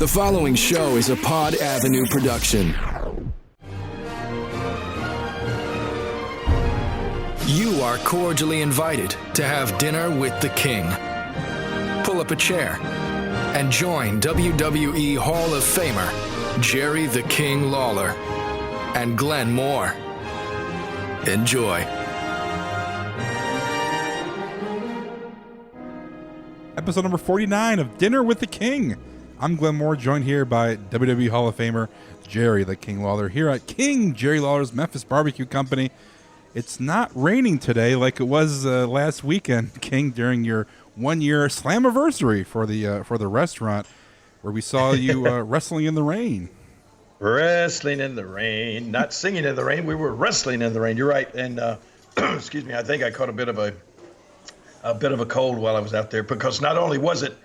The following show is a Pod Avenue production. You are cordially invited to have dinner with the King. Pull up a chair and join WWE Hall of Famer Jerry the King Lawler and Glenn Moore. Enjoy. Episode number 49 of Dinner with the King. I'm Glenn Moore, joined here by WWE Hall of Famer Jerry the King Lawler here at King Jerry Lawler's Memphis Barbecue Company. It's not raining today like it was last weekend, King, during your one-year Slammiversary for the restaurant, where we saw you wrestling in the rain. Wrestling in the rain, not singing in the rain. We were wrestling in the rain. You're right. And excuse me, I think I caught a bit of a cold while I was out there, because not only was it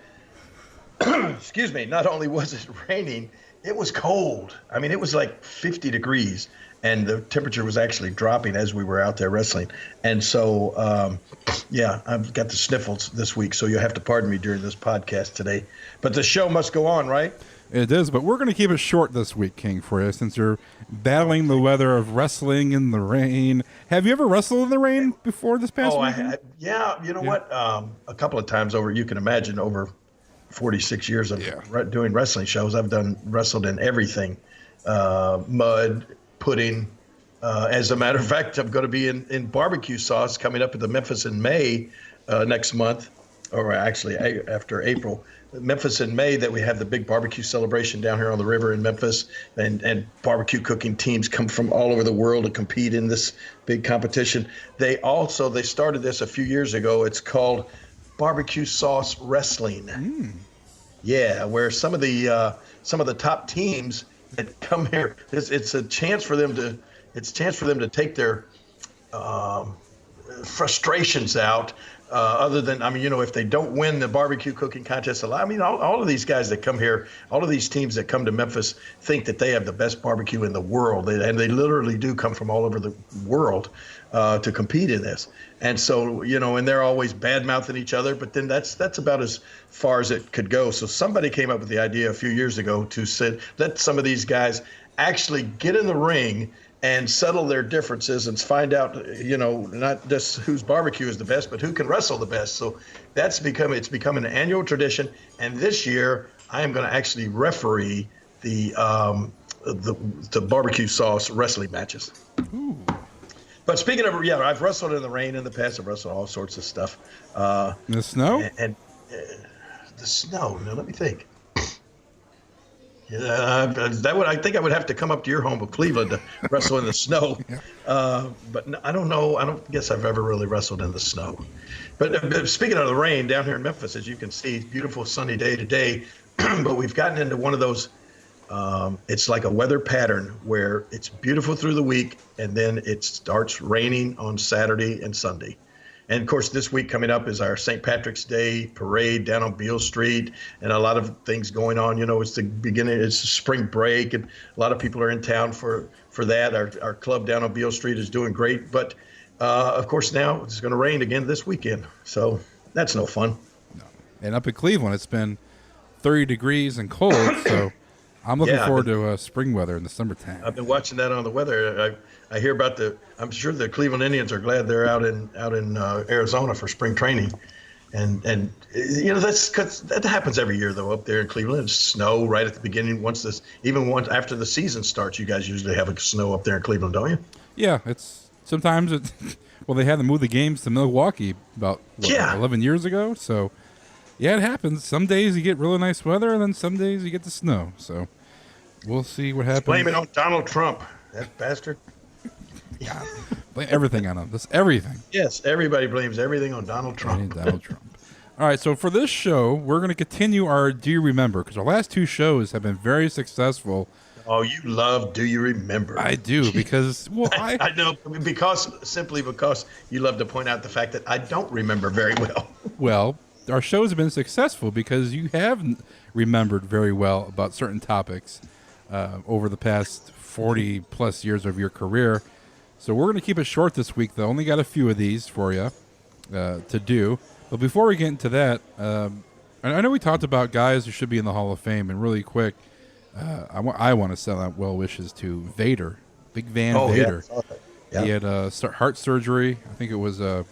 excuse me, not only was it raining, it was cold. I mean, it was like 50 degrees, and the temperature was actually dropping as we were out there wrestling. And so, yeah, I've got the sniffles this week, so you'll have to pardon me during this podcast today. But the show must go on, right? It is, but we're going to keep it short this week, King, for you, since you're battling the weather of wrestling in the rain. Have you ever wrestled in the rain before this past weekend? Yeah, you know what? A couple of times over, you can imagine, over 46 years of doing wrestling shows, I've wrestled in everything. Mud, pudding. As a matter of fact, I'm going to be in barbecue sauce coming up at the Memphis in May next month, or actually after April. Memphis in May, that we have the big barbecue celebration down here on the river in Memphis, and barbecue cooking teams come from all over the world to compete in this big competition. They started this a few years ago. It's called Barbecue Sauce Wrestling. Yeah, where some of the top teams that come here, it's a chance for them to take their frustrations out. Other than, I mean, you know, if they don't win the barbecue cooking contest, I mean, all of these guys that come here, all of these teams that come to Memphis think that they have the best barbecue in the world. And they literally do come from all over the world to compete in this. And so, you know, and they're always bad-mouthing each other, but then that's about as far as it could go. So somebody came up with the idea a few years ago to let some of these guys actually get in the ring and settle their differences and find out, you know, not just whose barbecue is the best, but who can wrestle the best. So it's become an annual tradition. And this year, I am going to actually referee the barbecue sauce wrestling matches. Ooh. But speaking of, I've wrestled in the rain in the past. I've wrestled all sorts of stuff. The snow? And the snow. Now, let me think. Yeah, I think I would have to come up to your home of Cleveland to wrestle in the snow. But I don't know. I don't guess I've ever really wrestled in the snow. But speaking of the rain, down here in Memphis, as you can see, beautiful sunny day today. But we've gotten into one of those, it's like a weather pattern where it's beautiful through the week, and then it starts raining on Saturday and Sunday. And, of course, this week coming up is our St. Patrick's Day parade down on Beale Street, and a lot of things going on. You know, it's the beginning, it's spring break, and a lot of people are in town for that. Our club down on Beale Street is doing great. But, of course, now it's going to rain again this weekend. So that's no fun. No. And up in Cleveland, it's been 30 degrees and cold, so I'm looking forward to spring weather in the summertime. I've been watching that on the weather. I hear about I'm sure the Cleveland Indians are glad they're out in Arizona for spring training, and you know that happens every year though up there in Cleveland. It's snow right at the beginning. Once after the season starts, you guys usually have a snow up there in Cleveland, don't you? Yeah, well, they had to move the games to Milwaukee about 11 years ago. So yeah, it happens. Some days you get really nice weather, and then some days you get the snow. So we'll see what happens. Blame it on Donald Trump, that bastard. Yeah, blame everything on him. Just everything. Yes, everybody blames everything on Donald Trump. Donald Trump. All right, so for this show, we're going to continue our Do You Remember? Because our last two shows have been very successful. Oh, you love Do You Remember? I do, because, well, I know, simply because you love to point out the fact that I don't remember very well. Well, our shows have been successful because you have remembered very well about certain topics over the past 40-plus years of your career. So we're going to keep it short this week, though. Only got a few of these for you to do. But before we get into that, I know we talked about guys who should be in the Hall of Fame, and really quick, I want to send out well wishes to Vader, Big Van Vader. Yeah. He had heart surgery. I think it was on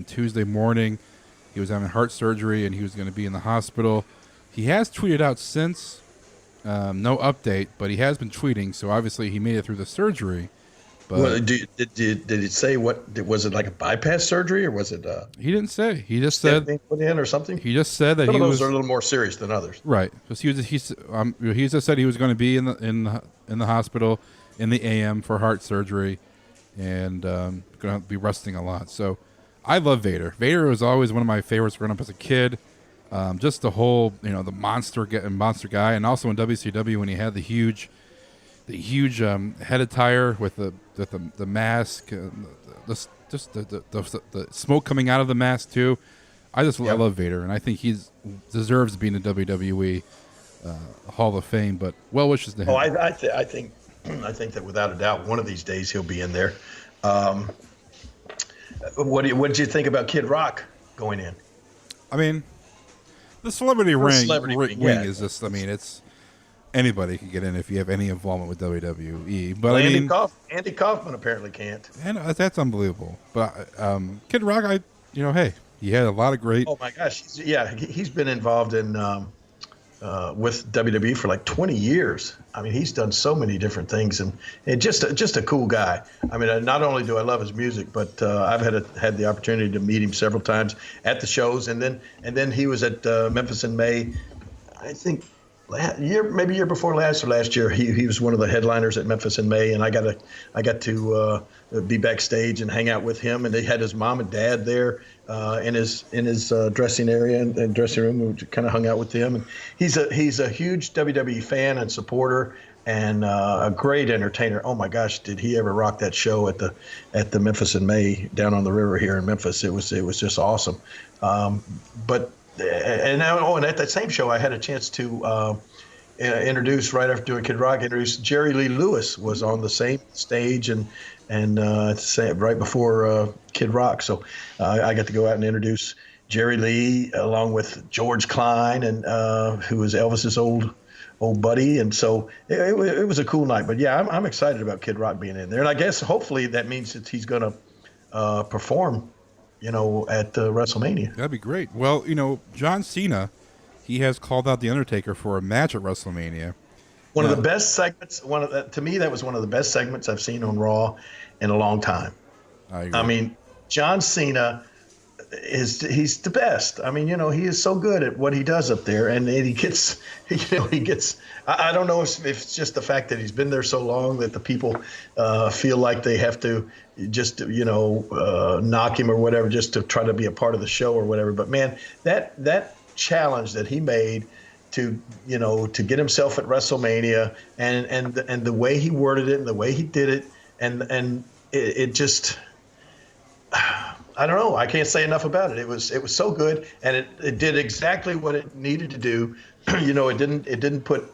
Tuesday morning. He was having heart surgery, and he was going to be in the hospital. He has tweeted out since, no update, but he has been tweeting, so obviously he made it through the surgery. But well, did it say what was it, like a bypass surgery, or was it? He didn't say. He just said being put in or something. He just said that Some he of was those are a little more serious than others. right. Because he just said he was going to be in the hospital in the AM for heart surgery, and going to be resting a lot. So I love Vader. Vader was always one of my favorites growing up as a kid. Just the whole, the monster guy, and also in WCW when he had the huge head attire with the mask, the smoke coming out of the mask too. I love Vader, and I think he deserves to be in the WWE Hall of Fame. But well wishes to him. Oh, I think that without a doubt, one of these days he'll be in there. What did you think about Kid Rock going in? I mean, the celebrity wing yeah. is just. I mean, it's anybody can get in if you have any involvement with WWE. But well, Andy Kaufman apparently can't. And that's unbelievable. But Kid Rock, hey, he had a lot of great. Oh my gosh, he's been involved in with WWE for like 20 years. I mean, he's done so many different things, and just a cool guy. I mean, not only do I love his music, but I've had the opportunity to meet him several times at the shows, and then he was at Memphis in May, I think. Year before last or last year, he was one of the headliners at Memphis in May, and I got to be backstage and hang out with him. And they had his mom and dad there in his dressing area and dressing room. We kind of hung out with them. And he's a huge WWE fan and supporter, and a great entertainer. Oh my gosh, did he ever rock that show at the Memphis in May down on the river here in Memphis? It was just awesome. And at that same show, I had a chance to introduce, right after doing Kid Rock, Jerry Lee Lewis was on the same stage and right before Kid Rock. So I got to go out and introduce Jerry Lee along with George Klein, and who was Elvis's old buddy. And so it was a cool night. But yeah, I'm excited about Kid Rock being in there, and I guess hopefully that means that he's going to perform at WrestleMania. That'd be great. Well, John Cena, he has called out The Undertaker for a match at WrestleMania. One of the best segments. To me, that was one of the best segments I've seen on Raw in a long time. I agree. I mean, John Cena he's the best. I mean, he is so good at what he does up there, and he gets. I don't know if it's just the fact that he's been there so long that the people feel like they have to just knock him or whatever just to try to be a part of the show or whatever. But man, that challenge that he made to get himself at WrestleMania and the way he worded it and the way he did it and it just. I don't know. I can't say enough about it. It was so good, and it did exactly what it needed to do. It didn't put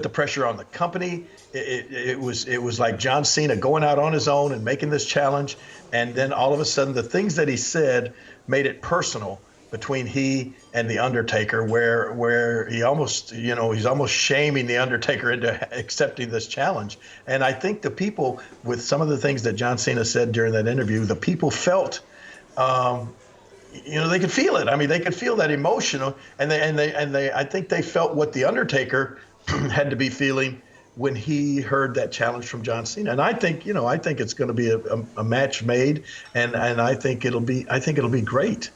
the pressure on the company. It was like John Cena going out on his own and making this challenge, and then all of a sudden the things that he said made it personal between he and the Undertaker, where he almost he's almost shaming the Undertaker into accepting this challenge. And I think the people, with some of the things that John Cena said during that interview, the people felt they could feel it. I mean, they could feel that emotional, and they I think they felt what the Undertaker had to be feeling when he heard that challenge from John Cena. And I think it's going to be a match made, and I think it'll be great.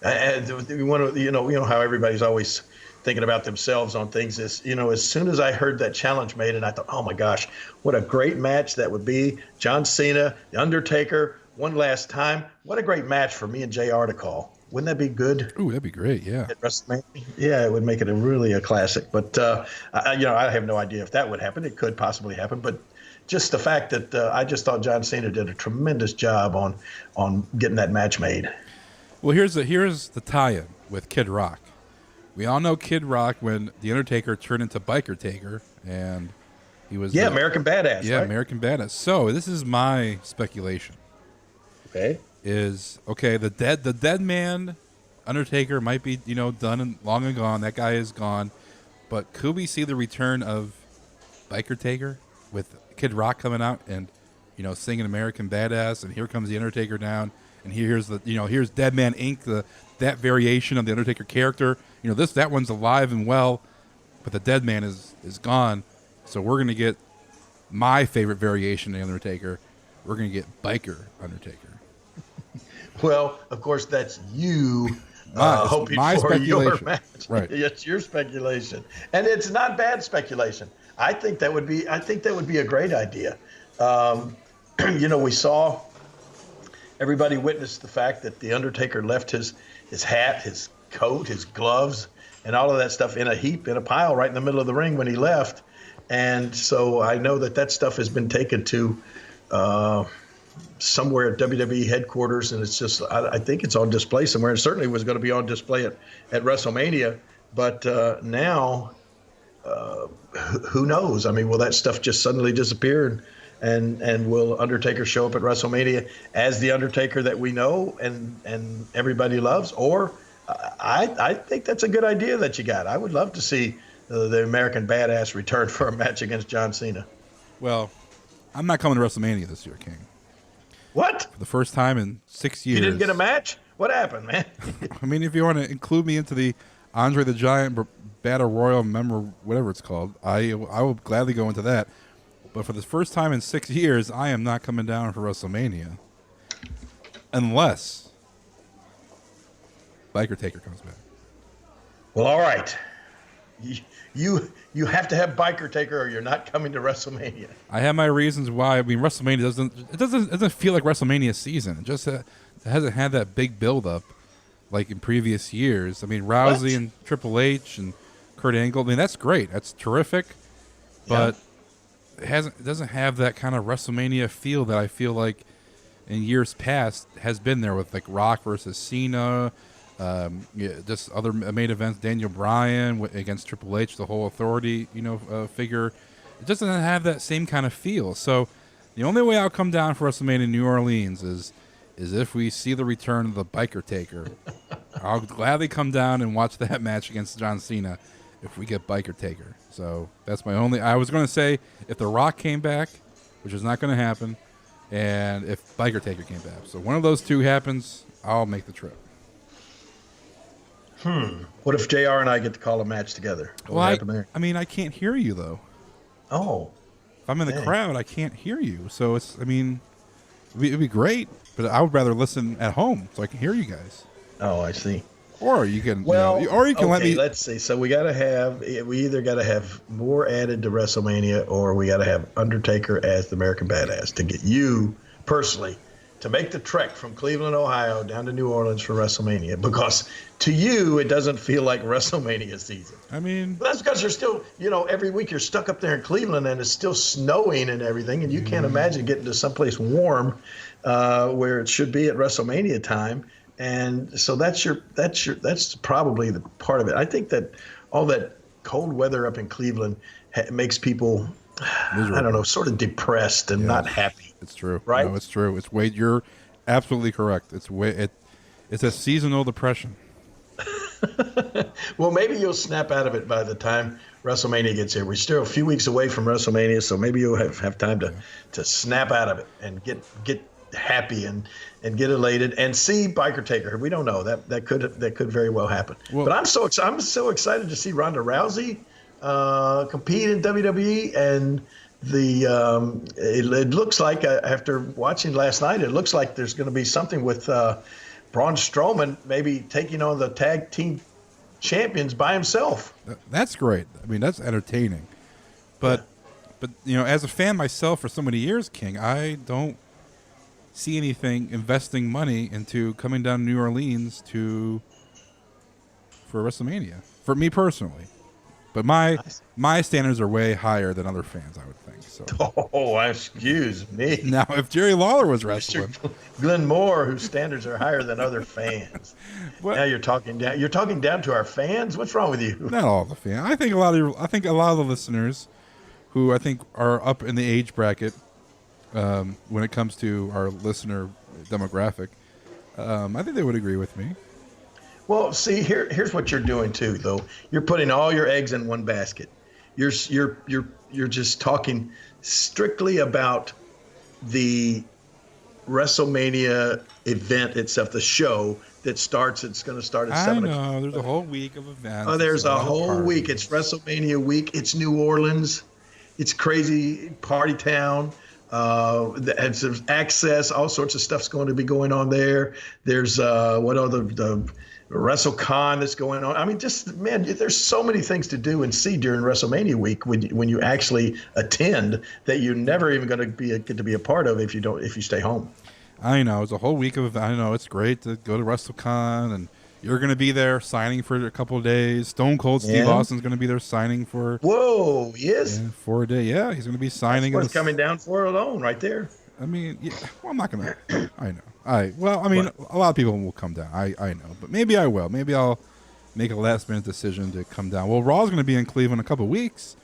And we want to, how everybody's always thinking about themselves on things. Is as soon as I heard that challenge made, and I thought, oh my gosh, what a great match that would be. John Cena, The Undertaker, one last time. What a great match for me and JR to call. Wouldn't that be good? Ooh, that'd be great. Yeah. At WrestleMania? Yeah, it would make it a classic. But I have no idea if that would happen. It could possibly happen, but just the fact that I just thought John Cena did a tremendous job on getting that match made. Well, here's the tie-in with Kid Rock. We all know Kid Rock when The Undertaker turned into Biker Taker, and he was American Badass. Yeah, right? American Badass. So this is my speculation. Okay. The dead man Undertaker might be, done and long and gone. That guy is gone. But could we see the return of Biker Taker with Kid Rock coming out and, singing American Badass, and here comes the Undertaker down, and here's Dead Man Inc., that variation of the Undertaker character. That one's alive and well, but the Dead Man is gone. So we're going to get my favorite variation of the Undertaker. We're going to get Biker Undertaker. Well, of course, that's you hoping my for your speculation. match. Right. It's your speculation, and it's not bad speculation. I think that would be a great idea. We saw everybody witnessed the fact that the Undertaker left his hat, his coat, his gloves, and all of that stuff in a heap, in a pile, right in the middle of the ring when he left. And so I know that stuff has been taken to somewhere at WWE headquarters, and it's just I think it's on display somewhere. It certainly was going to be on display at WrestleMania, but now who knows? I mean, will that stuff just suddenly disappear, and will Undertaker show up at WrestleMania as the Undertaker that we know and everybody loves? Or I think that's a good idea that you got. I would love to see the American Badass return for a match against John Cena. Well, I'm not coming to WrestleMania this year, King. What? For the first time in 6 years. You didn't get a match? What happened, man? I mean, if you want to include me into the Andre the Giant Battle Royal whatever it's called, I will gladly go into that. But for the first time in 6 years, I am not coming down for WrestleMania unless Biker Taker comes back. Well, all right. You have to have Biker Taker, or you're not coming to WrestleMania. I have my reasons why. I mean, WrestleMania doesn't feel like WrestleMania season. It just it hasn't had that big build up like in previous years. I mean, Rousey and Triple H and Kurt Angle. I mean, that's great. That's terrific. But it doesn't have that kind of WrestleMania feel that I feel like in years past has been there with like Rock versus Cena. Just other main events, Daniel Bryan against Triple H, the whole authority, figure. It doesn't have that same kind of feel. So the only way I'll come down for WrestleMania in New Orleans is if we see the return of the Biker Taker. I'll gladly come down and watch that match against John Cena if we get Biker Taker. So that's my only. I was going to say if The Rock came back, which is not going to happen, and if Biker Taker came back. So one of those two happens, I'll make the trip. What if JR and I get to call a match together? What happened there? I mean, I can't hear you, though. Oh. If I'm in the crowd, I can't hear you. So it'd be great, but I would rather listen at home so I can hear you guys. Oh, I see. Or you can, let me. Let's see. So we either got to have more added to WrestleMania, or we got to have Undertaker as the American Badass to get you personally to make the trek from Cleveland, Ohio, down to New Orleans for WrestleMania, because to you, it doesn't feel like WrestleMania season. I mean, but that's because you're still, every week you're stuck up there in Cleveland and it's still snowing and everything, and you can't imagine getting to someplace warm where it should be at WrestleMania time. And so that's probably the part of it. I think that all that cold weather up in Cleveland makes people, miserable. I don't know, sort of depressed and not happy. It's true. Right? No, it's true. You're absolutely correct. It's a seasonal depression. Well, maybe you'll snap out of it by the time WrestleMania gets here. We're still a few weeks away from WrestleMania, so maybe you'll have time to snap out of it and get happy and get elated and see Biker Taker. We don't know. That could very well happen. Well, but I'm so excited to see Ronda Rousey compete in WWE, and it looks like after watching last night, it looks like there's going to be something with Braun Strowman maybe taking on the tag team champions by himself. That's great. I mean, that's entertaining. But as a fan myself for so many years, King, I don't see anything investing money into coming down to New Orleans for WrestleMania. For me personally. But my standards are way higher than other fans, I would think. So. Oh, excuse me. Now, if Jerry Lawler was wrestling, Glenn Moore, whose standards are higher than other fans. Now you're talking down. You're talking down to our fans. What's wrong with you? Not all the fans. I think a lot of the listeners, who I think are up in the age bracket, when it comes to our listener demographic, I think they would agree with me. Well, see, here's what you're doing too, though. You're putting all your eggs in one basket. You're just talking strictly about the WrestleMania event itself, the show that starts. It's going to start at 7 o'clock. I know. There's a whole week of events. Oh, there's a whole week. It's WrestleMania week. It's New Orleans. It's crazy party town. There's access. All sorts of stuff's going to be going on there. There's the WrestleCon that's going on. I mean, just, man, there's so many things to do and see during WrestleMania week when you actually attend that you're never even going to get to be a part of if you stay home. I know. It's a whole week of. I know it's great to go to WrestleCon, and you're going to be there signing for a couple of days. Stone Cold Steve Austin's going to be there signing for. Whoa, he is? Yeah, for a day. Yeah, he's going to be signing. That's worth coming down for alone, right there. I mean, yeah, well, I'm not going to. I know. A lot of people will come down. I know, but maybe I will. Maybe I'll make a last minute decision to come down. Well, Raw's going to be in Cleveland in a couple of weeks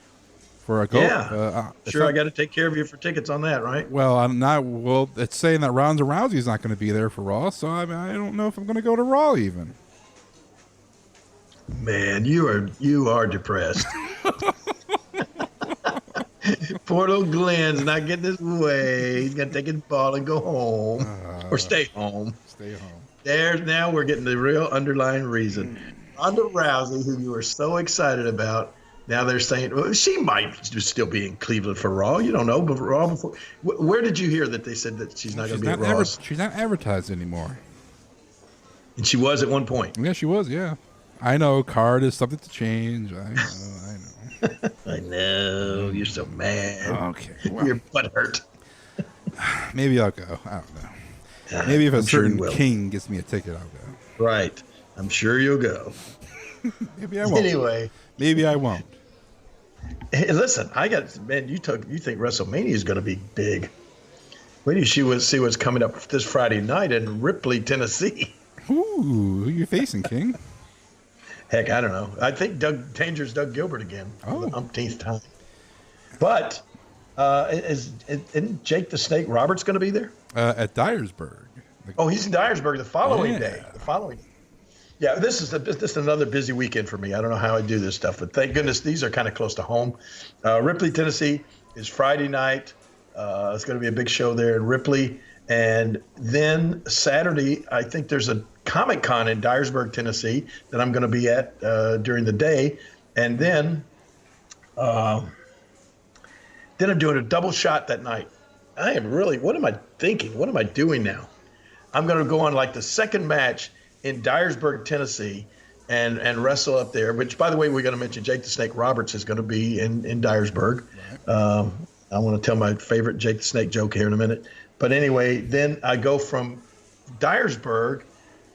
for a go. Yeah, sure. I got to take care of you for tickets on that, right? Well, I'm not. Well, it's saying that Ronda Rousey's not going to be there for Raw, so I don't know if I'm going to go to Raw even. Man, you are depressed. Poor little Glenn's not getting his way. He's gonna take his ball and go home, or stay home. Stay home. Now we're getting the real underlying reason. Ronda Rousey, who you were so excited about, now they're saying, well, she might still be in Cleveland for Raw. You don't know, but Raw before. Where did you hear that they said that she's not going to be at Raw? She's not advertised anymore. And she was at one point. Yeah, she was. Yeah, I know. Card is subject to change. I know. I know. You're so mad. Okay. Well, your butt hurt. Maybe I'll go. I don't know. Maybe if a certain king gets me a ticket, I'll go. Right. I'm sure you'll go. Maybe I won't. Anyway. Maybe I won't. Hey, listen, you think WrestleMania is going to be big. Wait till you see what's coming up this Friday night in Ripley, Tennessee. Ooh, who are you facing, King? Heck, I don't know. I think Dangerous Doug Gilbert again for the umpteenth time. But isn't Jake the Snake Roberts going to be there? At Dyersburg. He's in Dyersburg the following day. Yeah, this is another busy weekend for me. I don't know how I do this stuff, but thank goodness these are kind of close to home. Ripley, Tennessee is Friday night. It's going to be a big show there in Ripley. And then Saturday, I think there's a Comic-Con in Dyersburg, Tennessee that I'm going to be at during the day. And then I'm doing a double shot that night. What am I thinking? What am I doing now? I'm going to go on like the second match in Dyersburg, Tennessee, and wrestle up there. Which, by the way, we're going to mention Jake the Snake Roberts is going to be in Dyersburg. Right. I want to tell my favorite Jake the Snake joke here in a minute. But anyway, then I go from Dyersburg.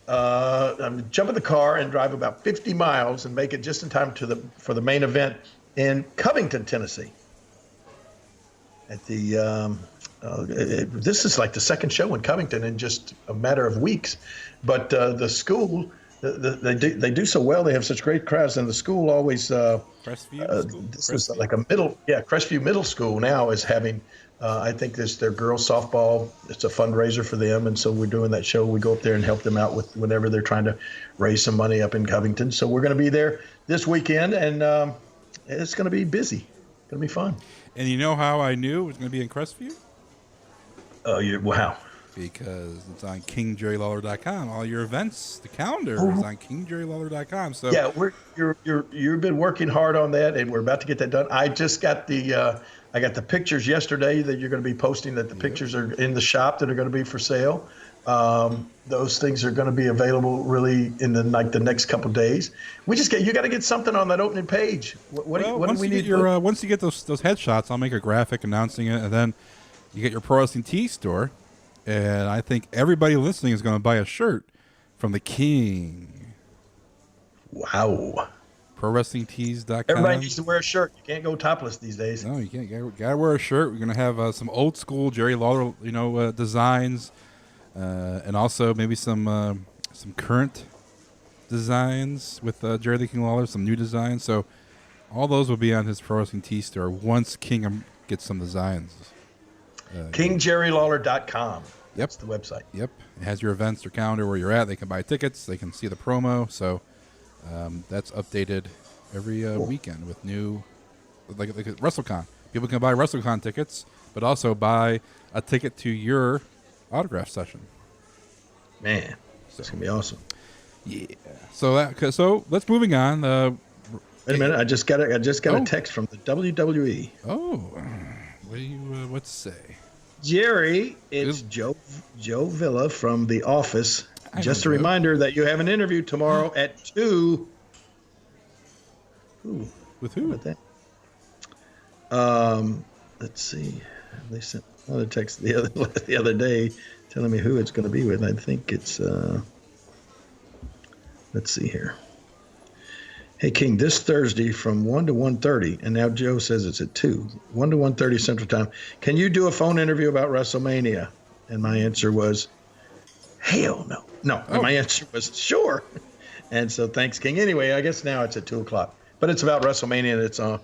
I'm jump in the car and drive about 50 miles and make it just in time for the main event in Covington, Tennessee. At the this is like the second show in Covington in just a matter of weeks. But the school, they do so well. They have such great crowds, and the school always. Crestview. This is like a Crestview Middle School now is having. I think this their girls softball. It's a fundraiser for them, and so we're doing that show. We go up there and help them out with whenever they're trying to raise some money up in Covington. So we're going to be there this weekend, and it's going to be busy. It's going to be fun. And you know how I knew it was going to be in Crestview? Wow. Because it's on KingJerryLawler.com. All your events, the calendar is on KingJerryLawler.com. So you've been working hard on that, and we're about to get that done. I just got I got the pictures yesterday that you're going to be posting. That the pictures are in the shop that are going to be for sale. Those things are going to be available really in the next couple of days. You got to get something on that opening page. What do we need? Once you get those headshots, I'll make a graphic announcing it, and then you get your Pro Wrestling Tee store. And I think everybody listening is going to buy a shirt from the King. Wow. ProWrestlingTees.com. Everybody needs to wear a shirt. You can't go topless these days. No, you can't. You gotta wear a shirt. We're going to have some old school Jerry Lawler, designs, and also maybe some current designs with Jerry the King Lawler, some new designs. So all those will be on his Pro Wrestling Tee store once King gets some designs. KingJerryLawler.com. Yep. That's the website. Yep. It has your events, your calendar, where you're at. They can buy tickets. They can see the promo. So that's updated every weekend with new, like WrestleCon. People can buy WrestleCon tickets, but also buy a ticket to your autograph session. Man, it's going to be awesome. Yeah. So let's moving on. Wait a minute. I just got a text from the WWE. Oh, what do you what to say? Jerry, it's Joe Villa from The Office. Just a reminder that you have an interview tomorrow at 2. Ooh, with who? How about that? Let's see. They sent another text the other day telling me who it's going to be with. I think it's let's see here. Hey, King, this Thursday from 1 to 1:30, and now Joe says it's at 2, 1 to 1:30 Central Time. Can you do a phone interview about WrestleMania? And my answer was, hell no. No, and my answer was, sure. And so thanks, King. Anyway, I guess now it's at 2 o'clock. But it's about WrestleMania, and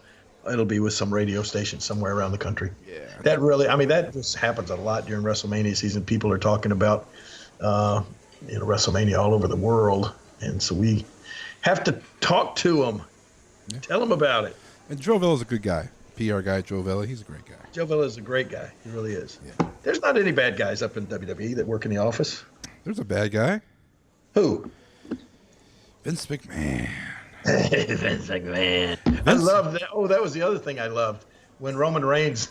it'll be with some radio station somewhere around the country. Yeah. That just happens a lot during WrestleMania season. People are talking about WrestleMania all over the world, and so we have to talk to them. Yeah. Tell them about it. And Joe Villa's a good guy. PR guy, Joe Villa. He's a great guy. Joe Villa is a great guy. He really is. Yeah. There's not any bad guys up in WWE that work in the office. There's a bad guy. Who? Vince McMahon. Vince McMahon. I love that. Oh, that was the other thing I loved. When Roman Reigns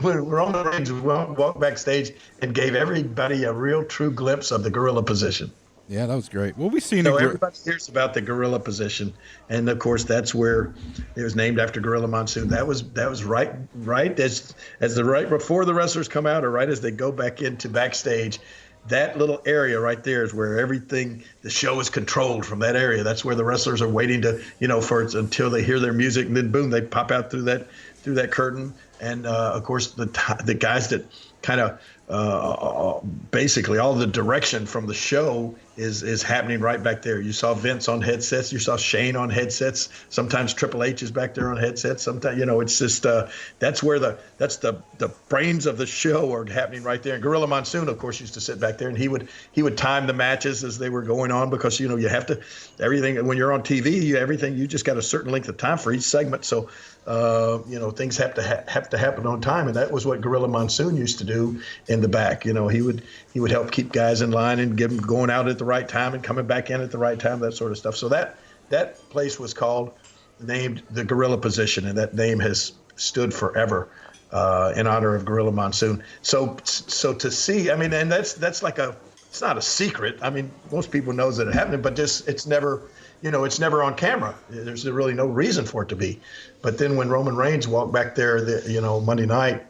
walked backstage and gave everybody a real true glimpse of the gorilla position. Yeah, that was great. Well, we've seen everybody hears about the gorilla position, and of course that's where it was named after Gorilla Monsoon. That was right as the right before the wrestlers come out, or right as they go back into backstage. That little area right there is where the show is controlled from that area. That's where the wrestlers are waiting to, until they hear their music, and then boom, they pop out through that curtain. And of course, the guys that kind of basically all the direction from the show is happening right back there. You saw Vince on headsets. You saw Shane on headsets. Sometimes Triple H is back there on headsets. Sometimes, it's just that's where the brains of the show are happening right there. And Gorilla Monsoon, of course, used to sit back there, and he would time the matches as they were going on, because you have to everything when you're on TV. You just got a certain length of time for each segment. So things have to happen on time, and that was what Gorilla Monsoon used to do in the back. He would help keep guys in line and get them going out at the right time and coming back in at the right time, that sort of stuff. So that place was named the Gorilla Position, and that name has stood forever in honor of Gorilla Monsoon. So to see, and that's like it's not a secret. Most people knows that it happened, but just it's never on camera. There's really no reason for it to be. But then when Roman Reigns walked back there, Monday night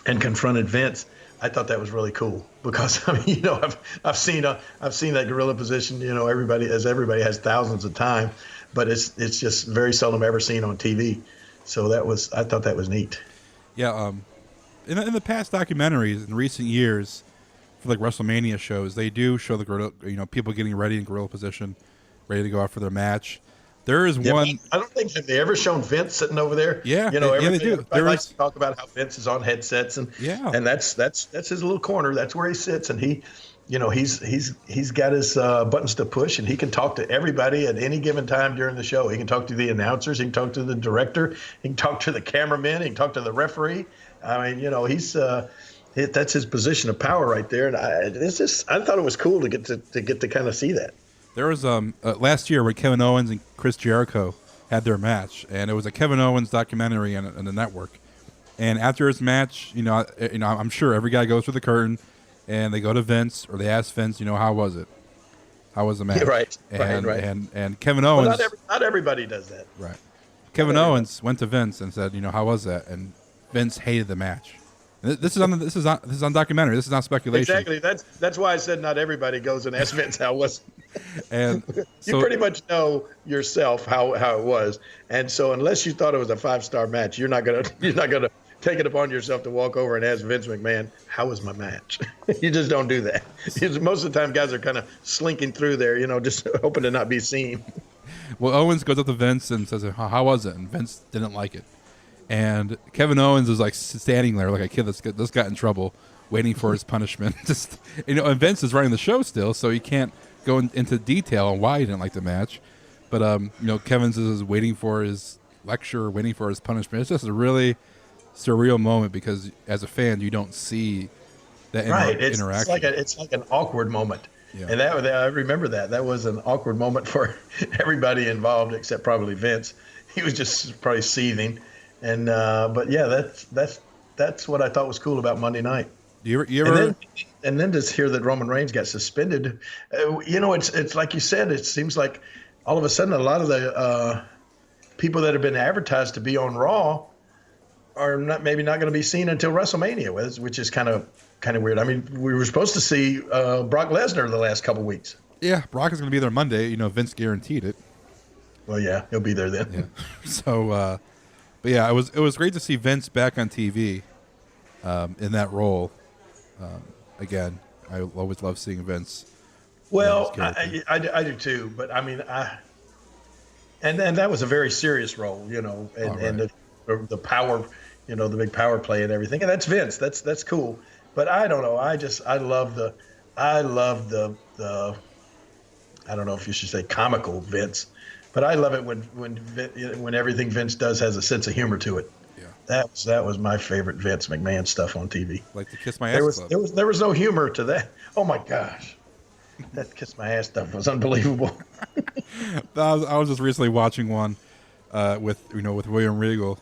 and confronted Vince, I thought that was really cool, because I've seen that gorilla position. Everybody has thousands of times, but it's just very seldom ever seen on TV. So I thought that was neat. Yeah. In the past documentaries in recent years, for like WrestleMania shows, they do show the gorilla, people getting ready in gorilla position, ready to go out for their match. There is one. I don't think have they ever shown Vince sitting over there. Yeah, they do. I like to talk about how Vince is on headsets, and that's his little corner. That's where he sits, and he's got his buttons to push, and he can talk to everybody at any given time during the show. He can talk to the announcers, he can talk to the director, he can talk to the cameraman, he can talk to the referee. He's that's his position of power right there, and I thought it was cool to get to kind of see that. There was last year where Kevin Owens and Chris Jericho had their match, and it was a Kevin Owens documentary on the network. And after his match, I'm sure every guy goes through the curtain, and they go to Vince, or they ask Vince, how was it? How was the match? Right. And Kevin Owens. Well, not everybody does that. Right. Kevin Owens went to Vince and said, how was that? And Vince hated the match. This is on documentary. This is not speculation. Exactly. That's why I said not everybody goes and asks Vince how it was. And you pretty much know yourself how it was. And so unless you thought it was a 5-star match, you're not gonna take it upon yourself to walk over and ask Vince McMahon, how was my match? You just don't do that. Most of the time guys are kind of slinking through there, just hoping to not be seen. Well, Owens goes up to Vince and says, how was it? And Vince didn't like it. And Kevin Owens is like standing there like a kid that's got in trouble, waiting for his punishment. Just and Vince is running the show still, so he can't go into detail on why he didn't like the match. But Kevin's is waiting for his lecture, waiting for his punishment. It's just a really surreal moment because as a fan, you don't see that interaction. It's like an awkward moment. Yeah. And I remember that was an awkward moment for everybody involved except probably Vince. He was just probably seething. And but yeah, that's what I thought was cool about Monday night. You ever and then to hear that Roman Reigns got suspended, it's like you said. It seems like all of a sudden a lot of the people that have been advertised to be on Raw are maybe not going to be seen until WrestleMania, which is kind of weird. I mean, we were supposed to see Brock Lesnar the last couple weeks. Yeah, Brock is going to be there Monday. Vince guaranteed it. Well, yeah, he'll be there then. Yeah. So, but yeah, it was great to see Vince back on TV in that role. Again, I always love seeing Vince. Well, I do too. But I mean, and that was a very serious role, and the power, the big power play and everything. And that's Vince. That's cool. But I don't know. I love the I don't know if you should say comical Vince, but I love it when everything Vince does has a sense of humor to it. Yeah. That was my favorite Vince McMahon stuff on TV. Like the Kiss My Ass Club. There was no humor to that. Oh my gosh. That Kiss My Ass stuff was unbelievable. I was just recently watching one with William Regal.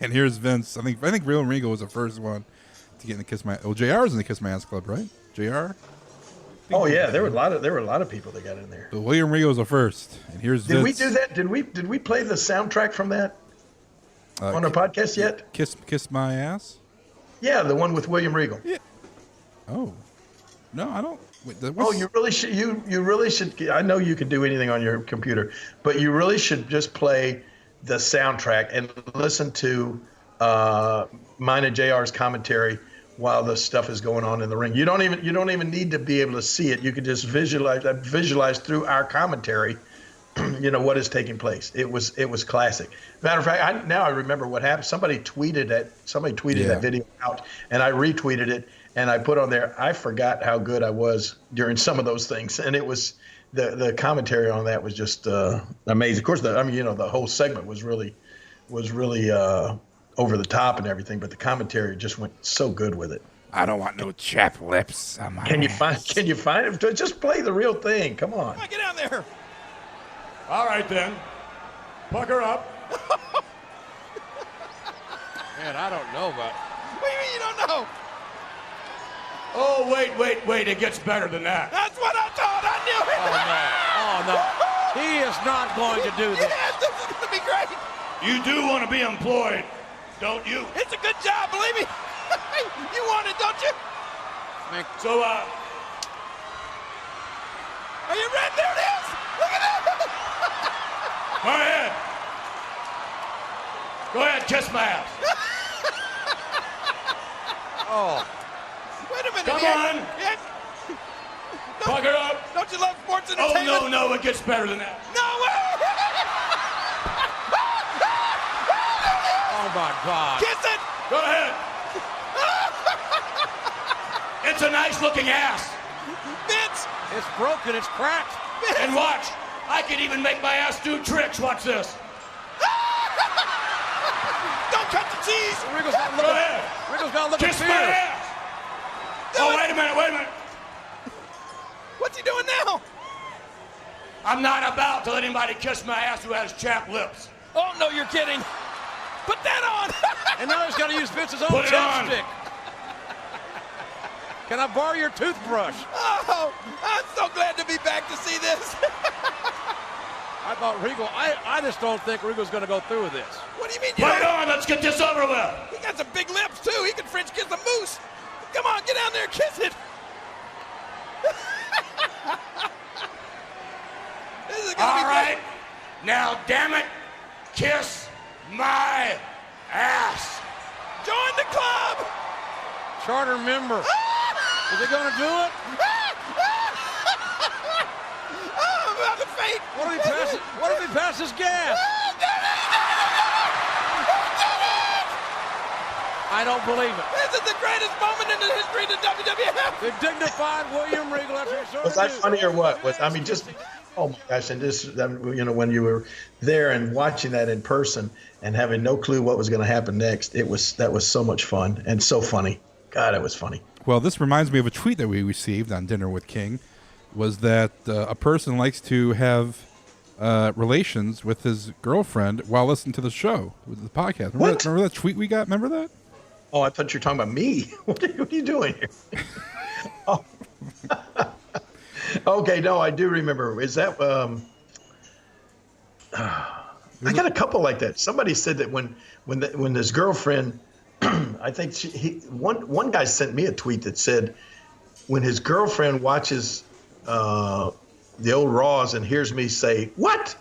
And here's Vince. I think William Regal was the first one to get in the Kiss My. Well, JR was in the Kiss My Ass Club, right? JR. Oh yeah, there were a lot of people that got in there. But William Regal was the first, and here's Vince. Did we do that? Did we play the soundtrack from that on our podcast yet? Kiss My Ass. Yeah, the one with William Regal. Yeah. Oh, no, I don't. Wait, you really should. You really should. I know you can do anything on your computer, but you really should just play the soundtrack and listen to mine and JR's commentary while the stuff is going on in the ring. You don't even need to be able to see it. You can just visualize through our commentary, what is taking place. It was classic. Matter of fact, now I remember what happened. Somebody tweeted that video out, and I retweeted it, and I put on there, I forgot how good I was during some of those things, and it was the commentary on that was just amazing. Of course, the whole segment was really over the top and everything, but the commentary just went so good with it. I don't want no chap lips. Can you find it? Just play the real thing. Come on. Get down there. All right then. Pucker up. Man, I don't know, but. What do you mean you don't know? Oh, wait. It gets better than that. That's what I thought. I knew it. Oh, no. He is not going to do this. Yes, this is going to be great. You do want to be employed, don't you? It's a good job, believe me. You want it, don't you? So, are you ready? There it is. Look at that. Go ahead, kiss my ass. Oh. Wait a minute. Come on. Yeah. Pucker up. Don't you love sports entertainment? Oh, no, it gets better than that. No way. Oh, my God. Kiss it. Go ahead. It's a nice-looking ass. Vince. It's broken. It's cracked. Vince. And watch. I can even make my ass do tricks. Watch this. Don't cut the cheese. Riggle's got to look ahead. Riggle's got to look Kiss at my fear. ass. Wait a minute. What's he doing now? I'm not about to let anybody kiss my ass who has chapped lips. Oh, no, you're kidding. Put that on. And now he's got to use Vince's own Put it on. chapstick. Can I borrow your toothbrush? Oh, I'm so glad to be back to see this. I thought Regal, I just don't think Regal's going to go through with this. What do you mean? Put it on. Let's get this over with. He got some big lips, too. He can French kiss a moose. Come on, get down there and kiss it. This is gonna All be right. Now, damn it, kiss my ass. Join the club. Charter member. Is he going to do it? Oh, I'm about to faint. What if he passes gas? I I don't believe it. This is the greatest moment in the history of the WWF. The dignified William Regal after he Was that funny or what? Oh my gosh! And this, when you were there and watching that in person and having no clue what was going to happen next, that was so much fun and so funny. God, it was funny. Well, this reminds me of a tweet that we received on Dinner with King, was that a person likes to have relations with his girlfriend while listening to the show, with the podcast. Remember that tweet we got? Remember that? Oh, I thought you were talking about me. What are you doing here? Oh. Okay, no, I do remember. Is that I got a couple like that. Somebody said that when his girlfriend, I think one guy sent me a tweet that said when his girlfriend watches the old Raws and hears me say "what,"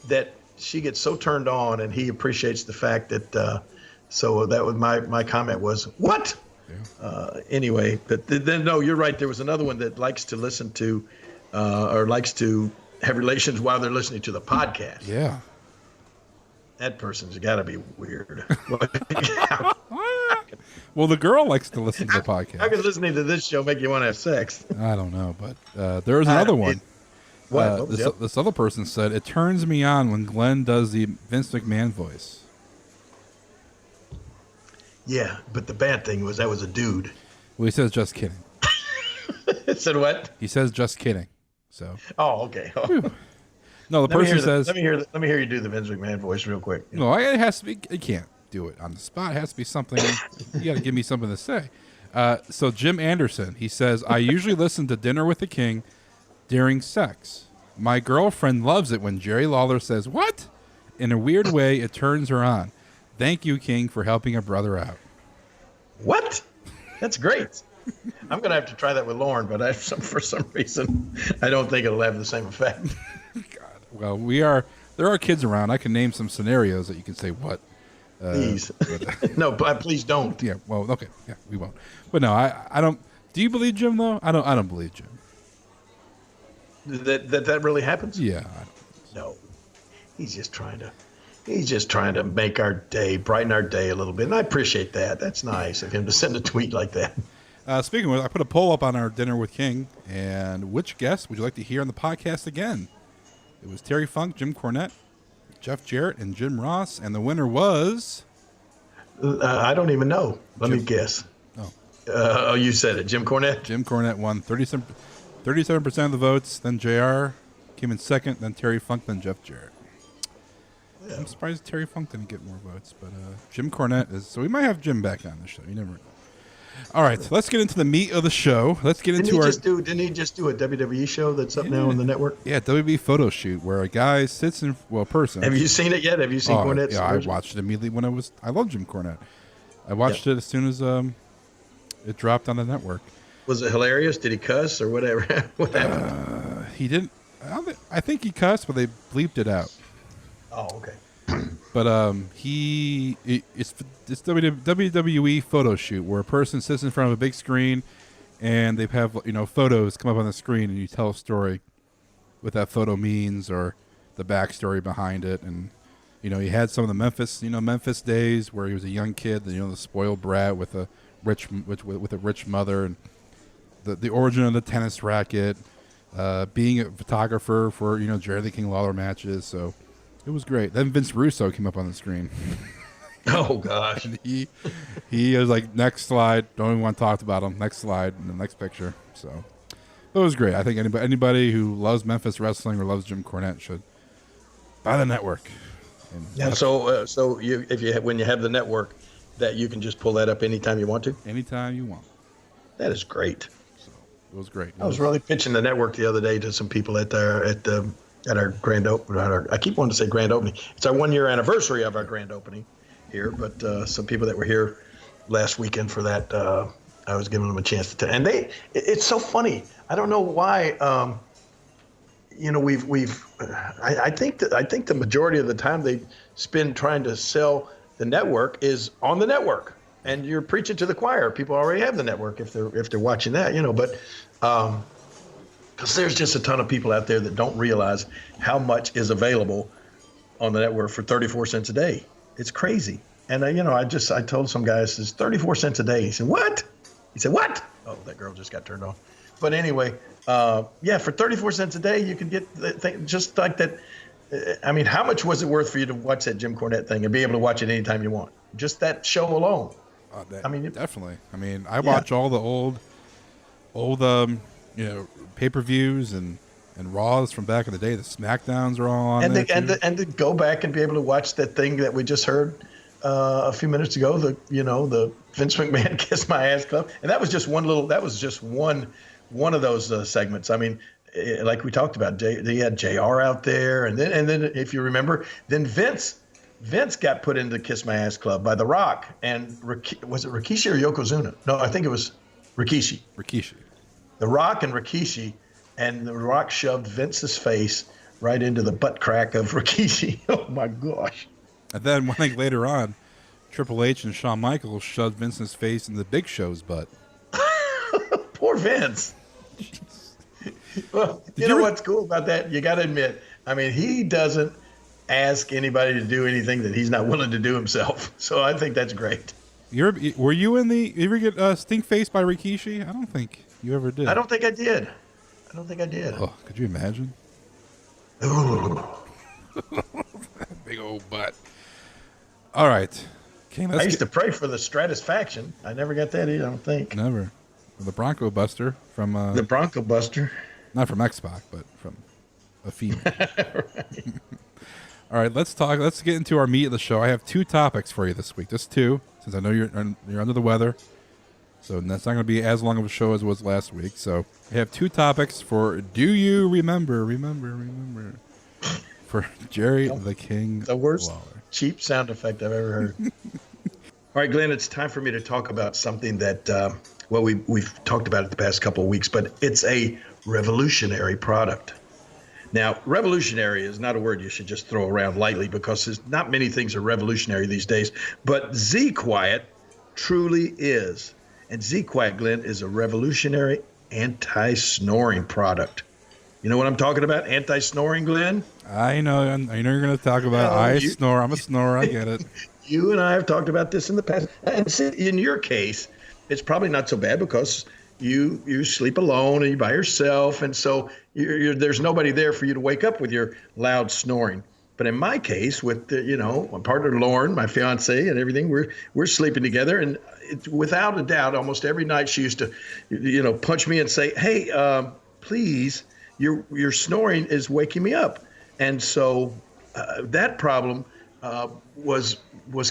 that she gets so turned on, and he appreciates the fact that. So that was my comment was what. Yeah. Anyway, but then no, you're right. There was another one that likes to listen to, or likes to have relations while they're listening to the podcast. Yeah. That person's got to be weird. Well, the girl likes to listen to the podcast. How could listening to this show make you want to have sex? I don't know, but there was another one. What? This other person said, it turns me on when Glenn does the Vince McMahon voice. Yeah, but the bad thing was that was a dude. Well, he says just kidding. Said what? He says just kidding. So. Oh, okay. No, the person says. Let me hear you do the Vince McMahon voice real quick. No, it has to be. You can't do it on the spot. It has to be something. You got to give me something to say. So Jim Anderson, he says, I usually listen to Dinner with the King during sex. My girlfriend loves it when Jerry Lawler says what? In a weird way, it turns her on. Thank you, King, for helping a brother out. What? That's great. I'm going to have to try that with Lauren, but for some reason, I don't think it'll have the same effect. God. Well, there are kids around. I can name some scenarios that you can say what. Please. No, please don't. Yeah, well, okay. Yeah, we won't. But no, I don't. Do you believe Jim, though? I don't believe Jim. That really happens? Yeah. No. He's just trying to make our day, brighten our day a little bit. And I appreciate that. That's nice of him to send a tweet like that. Speaking of, I put a poll up on our Dinner with King, and which guest would you like to hear on the podcast again? It was Terry Funk, Jim Cornette, Jeff Jarrett, and Jim Ross, and the winner was... I don't even know. Let me guess. Oh, you said it. Jim Cornette? Jim Cornette won 37% of the votes, then JR came in second, then Terry Funk, then Jeff Jarrett. Yeah. I'm surprised Terry Funk didn't get more votes, but Jim Cornette is... So we might have Jim back on the show. You never know. All right, so let's get into the meat of the show. Let's get into our... Didn't he just do a WWE show that's up now on the network? Yeah, WWE photo shoot where a guy sits in... Well, a person... Have you seen it yet? Have you seen Cornette's? Yeah, I watched it immediately when I love Jim Cornette. I watched it as soon as it dropped on the network. Was it hilarious? Did he cuss or whatever? What happened? He didn't... I think he cussed, but they bleeped it out. Oh, okay. But it's WWE photo shoot where a person sits in front of a big screen and they have photos come up on the screen and you tell a story what that photo means or the backstory behind it. And he had some of the Memphis days where he was a young kid, the spoiled brat with a rich mother, and the origin of the tennis racket, being a photographer for Jerry the King Lawler matches. So it was great. Then Vince Russo came up on the screen. Oh gosh! And he was like, next slide. Don't even want to talk about him. Next slide and the next picture. So it was great. I think anybody who loves Memphis wrestling or loves Jim Cornette should buy the network. Yeah. So when you have the network, that you can just pull that up anytime you want to. Anytime you want. That is great. So it was great. I was really pitching the network the other day to some people at our grand opening. I keep wanting to say grand opening. It's our 1 year anniversary of our grand opening here, but some people that were here last weekend for that, I was giving them a chance to. And it's so funny. I don't know why. I think the majority of the time they spend trying to sell the network is on the network, and you're preaching to the choir. People already have the network if they're watching that, but. Because there's just a ton of people out there that don't realize how much is available on the network for 34 cents a day. It's crazy. And I told some guy, it's 34 cents a day. He said, what? He said, what? Oh, that girl just got turned on. But anyway, for 34 cents a day, you can get the thing just like that. I mean, how much was it worth for you to watch that Jim Cornette thing and be able to watch it anytime you want? Just that show alone. Definitely. I mean, I watch all the old pay-per-views and Raws from back in the day. The SmackDowns are all on there too. And to go back and be able to watch that thing that we just heard a few minutes ago, the Vince McMahon Kiss My Ass Club, and that was just one of those segments. I mean, like we talked about, they had JR out there, and then if you remember, then Vince got put into the Kiss My Ass Club by The Rock, and was it Rikishi or Yokozuna? No, I think it was Rikishi. The Rock and Rikishi, and The Rock shoved Vince's face right into the butt crack of Rikishi. Oh my gosh. And then one thing later on, Triple H and Shawn Michaels shoved Vince's face in the Big Show's butt. Poor Vince. Well, you know what's cool about that? You got to admit, I mean, he doesn't ask anybody to do anything that he's not willing to do himself. So I think that's great. You ever get stink faced by Rikishi? I don't think you ever did. I don't think I did. Oh, could you imagine? Ooh. Big old butt. All right. King, I used to pray for the Stratisfaction. I never got that either, I don't think. Never. The Bronco Buster from... the Bronco Buster. Not from X-Pac, but from a female. Right. All right, let's get into our meat of the show. I have 2 topics for you this week. Just 2, since I know you're under the weather. So that's not going to be as long of a show as it was last week. So I have 2 topics for Do You Remember for Jerry the King The worst Lawler. Cheap sound effect I've ever heard. All right, Glenn, it's time for me to talk about something that, we've talked about it the past couple of weeks, but it's a revolutionary product. Now, revolutionary is not a word you should just throw around lightly because there's not many things are revolutionary these days, but Z-Quiet truly is. And Z-Quiet, Glenn, is a revolutionary anti-snoring product. You know what I'm talking about? Anti-snoring, Glenn? I know you're going to talk about snore. I'm a snorer. I get it. You and I have talked about this in the past. And see, in your case, it's probably not so bad because you sleep alone and you're by yourself. And so there's nobody there for you to wake up with your loud snoring. But in my case, with my partner Lauren, my fiance, and everything, we're sleeping together, and without a doubt, almost every night she used to, punch me and say, "Hey, please, your snoring is waking me up." And so that problem was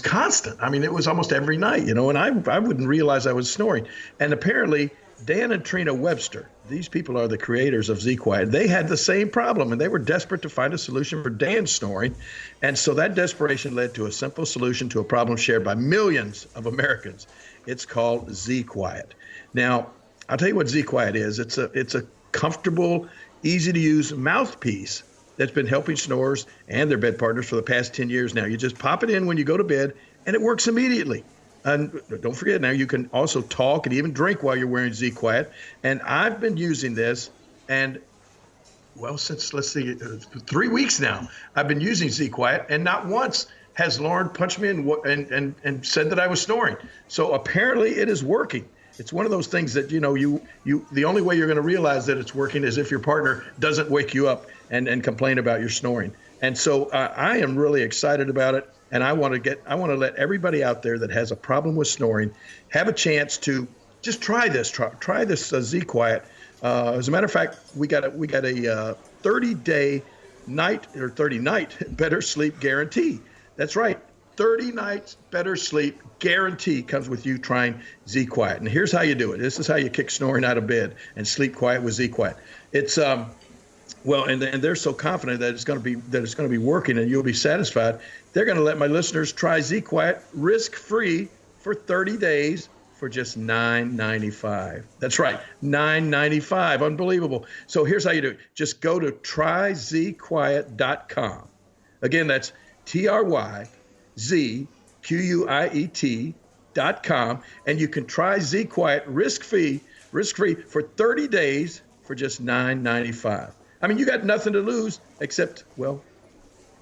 constant. I mean, it was almost every night, and I wouldn't realize I was snoring. And apparently, Dan and Trina Webster, these people are the creators of Z-Quiet. They had the same problem, and they were desperate to find a solution for Dan's snoring. And so that desperation led to a simple solution to a problem shared by millions of Americans. It's called Z-Quiet. Now, I'll tell you what Z-Quiet is. It's a comfortable, easy-to-use mouthpiece that's been helping snorers and their bed partners for the past 10 years now. You just pop it in when you go to bed, and it works immediately. And don't forget now, you can also talk and even drink while you're wearing Z-Quiet. And I've been using this, and since 3 weeks now, I've been using Z-Quiet, and not once has Lauren punched me and said that I was snoring. So apparently it is working. It's one of those things that the only way you're going to realize that it's working is if your partner doesn't wake you up and complain about your snoring. And so I am really excited about it. And I want to let everybody out there that has a problem with snoring have a chance to just try this. Try this Z-Quiet. As a matter of fact, we got a 30-day night or 30-night better sleep guarantee. That's right, 30 nights better sleep guarantee comes with you trying Z-Quiet. And here's how you do it. This is how you kick snoring out of bed and sleep quiet with Z-Quiet. It's and they're so confident that it's going to be working and you'll be satisfied. They're going to let my listeners try Z-Quiet risk-free for 30 days for just $9.95. That's right, $9.95. Unbelievable. So here's how you do it. Just go to tryzquiet.com. Again, that's tryzquiet.com, and you can try Z-Quiet risk-free for 30 days for just $9.95. I mean, you got nothing to lose except,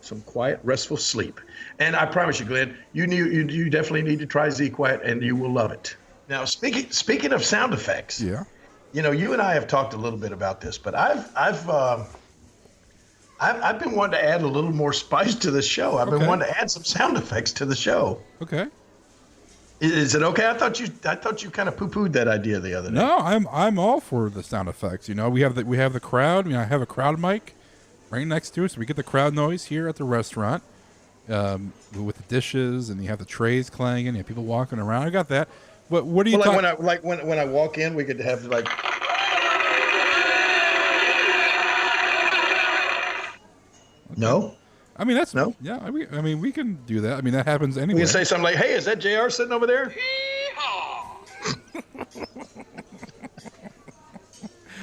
some quiet, restful sleep. And I promise you, Glenn, you definitely need to try Z Quiet, and you will love it. Now, speaking of sound effects, Yeah. you know, you and I have talked a little bit about this, but I've been wanting to add a little more spice to the show. I've been wanting to add some sound effects to the show. Okay. Is it okay? I thought you kind of poo-pooed that idea the other day. No, I'm all for the sound effects. You know, we have the crowd. I have a crowd mic right next to us, so we get the crowd noise here at the restaurant with the dishes, and you have the trays clanging. You have people walking around. I got that. But what do you when I walk in, we could have like. No. I mean, that's no. Yeah, I mean, we can do that. I mean, that happens anyway. We can say something like, "Hey, is that JR sitting over there?"